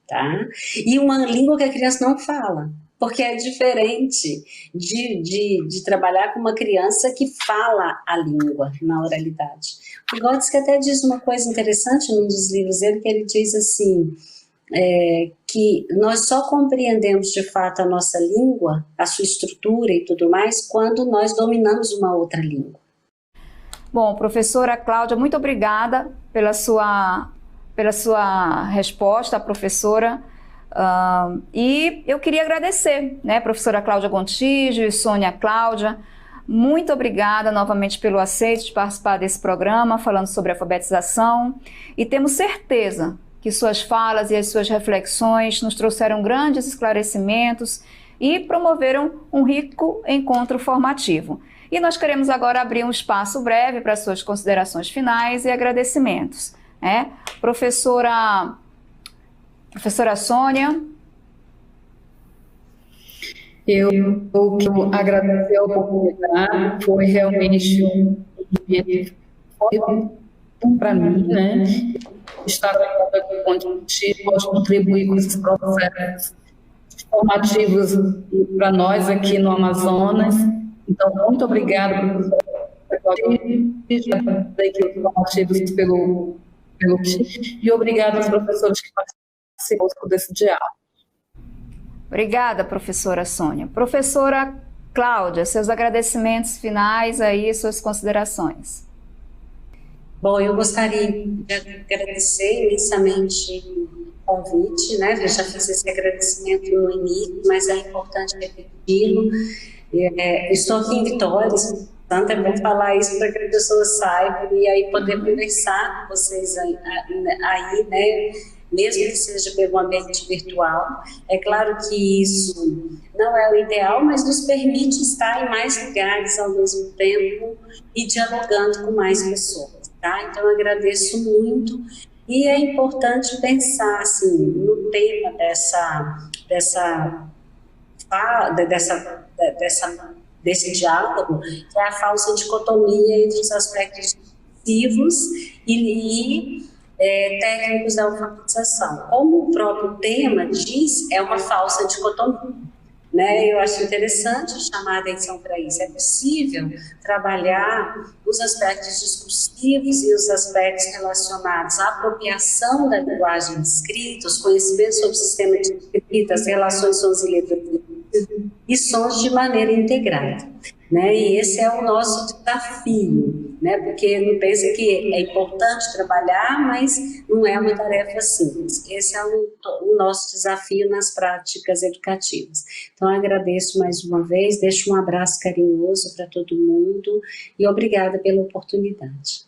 S10: tá? E uma língua que a criança não fala, porque é diferente de trabalhar com uma criança que fala a língua na oralidade. O Vygotsky até diz uma coisa interessante num dos livros dele, que ele diz assim, que nós só compreendemos de fato a nossa língua, a sua estrutura e tudo mais, quando nós dominamos uma outra língua.
S9: Bom, professora Cláudia, muito obrigada pela sua resposta, professora. E eu queria agradecer, né, professora Cláudia Gontijo e Sônia Cláudia. Muito obrigada novamente pelo aceite de participar desse programa, falando sobre alfabetização. E temos certeza que suas falas e as suas reflexões nos trouxeram grandes esclarecimentos e promoveram um rico encontro formativo. E nós queremos agora abrir um espaço breve para suas considerações finais e agradecimentos. Professora Sônia.
S11: Eu agradecer a oportunidade, foi realmente um dia para mim, né? Estar contigo, posso contribuir com esses processos formativos para nós aqui no Amazonas. Então, muito obrigada, formativos pelo e obrigada aos professores que participaram desse diálogo.
S9: Obrigada, professora Sônia. Professora Cláudia, seus agradecimentos finais aí, suas considerações.
S10: Bom, eu gostaria de agradecer imensamente o convite, né? Eu já fiz esse agradecimento no início, mas é importante repeti-lo. Estou aqui em Vitória, tanto é bom falar isso para que as pessoas saibam e aí poder conversar com vocês aí, né? Mesmo que seja pelo ambiente virtual. É claro que isso não é o ideal, mas nos permite estar em mais lugares ao mesmo tempo e dialogando com mais pessoas. Tá? Então, eu agradeço muito e é importante pensar assim, no tema desse diálogo, que é a falsa dicotomia entre os aspectos discursivos e técnicos da alfabetização. Como o próprio tema diz, é uma falsa dicotomia. Né? Eu acho interessante chamar a atenção para isso. É possível trabalhar os aspectos discursivos e os aspectos relacionados à apropriação da linguagem escrita, os conhecimentos sobre o sistema de escrita, as relações sons e letras e sons de maneira integrada. Né? E esse é o nosso desafio, né? Porque não pensa que é importante trabalhar, mas não é uma tarefa simples. Esse é o nosso desafio nas práticas educativas. Então, eu agradeço mais uma vez, deixo um abraço carinhoso para todo mundo e obrigada pela oportunidade.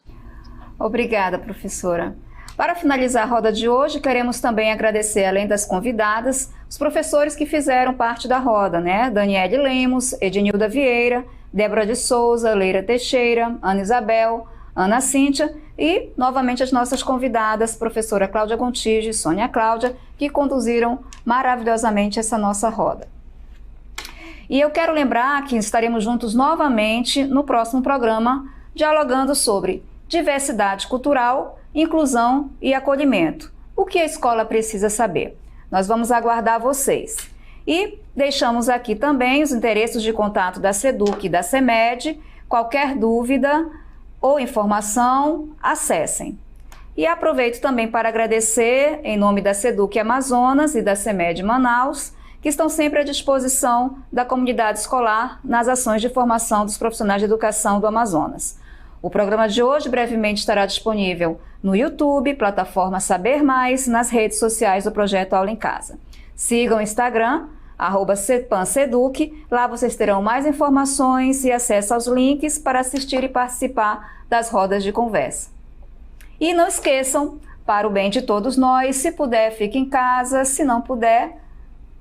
S9: Obrigada, professora. Para finalizar a roda de hoje, queremos também agradecer, além das convidadas, os professores que fizeram parte da roda, né? Daniele Lemos, Ednilda Vieira, Débora de Souza, Leira Teixeira, Ana Isabel, Ana Cíntia e, novamente, as nossas convidadas, professora Cláudia Gontijo e Sônia Cláudia, que conduziram maravilhosamente essa nossa roda. E eu quero lembrar que estaremos juntos novamente no próximo programa, dialogando sobre diversidade cultural, inclusão e acolhimento. O que a escola precisa saber? Nós vamos aguardar vocês. E deixamos aqui também os endereços de contato da SEDUC e da CEMED. Qualquer dúvida ou informação, acessem. E aproveito também para agradecer, em nome da SEDUC Amazonas e da CEMED Manaus, que estão sempre à disposição da comunidade escolar nas ações de formação dos profissionais de educação do Amazonas. O programa de hoje brevemente estará disponível no YouTube, plataforma Saber Mais, nas redes sociais do Projeto Aula em Casa. Sigam o Instagram, @CEPANSEDUC, lá vocês terão mais informações e acesso aos links para assistir e participar das rodas de conversa. E não esqueçam, para o bem de todos nós, se puder, fique em casa, se não puder,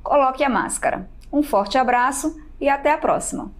S9: coloque a máscara. Um forte abraço e até a próxima!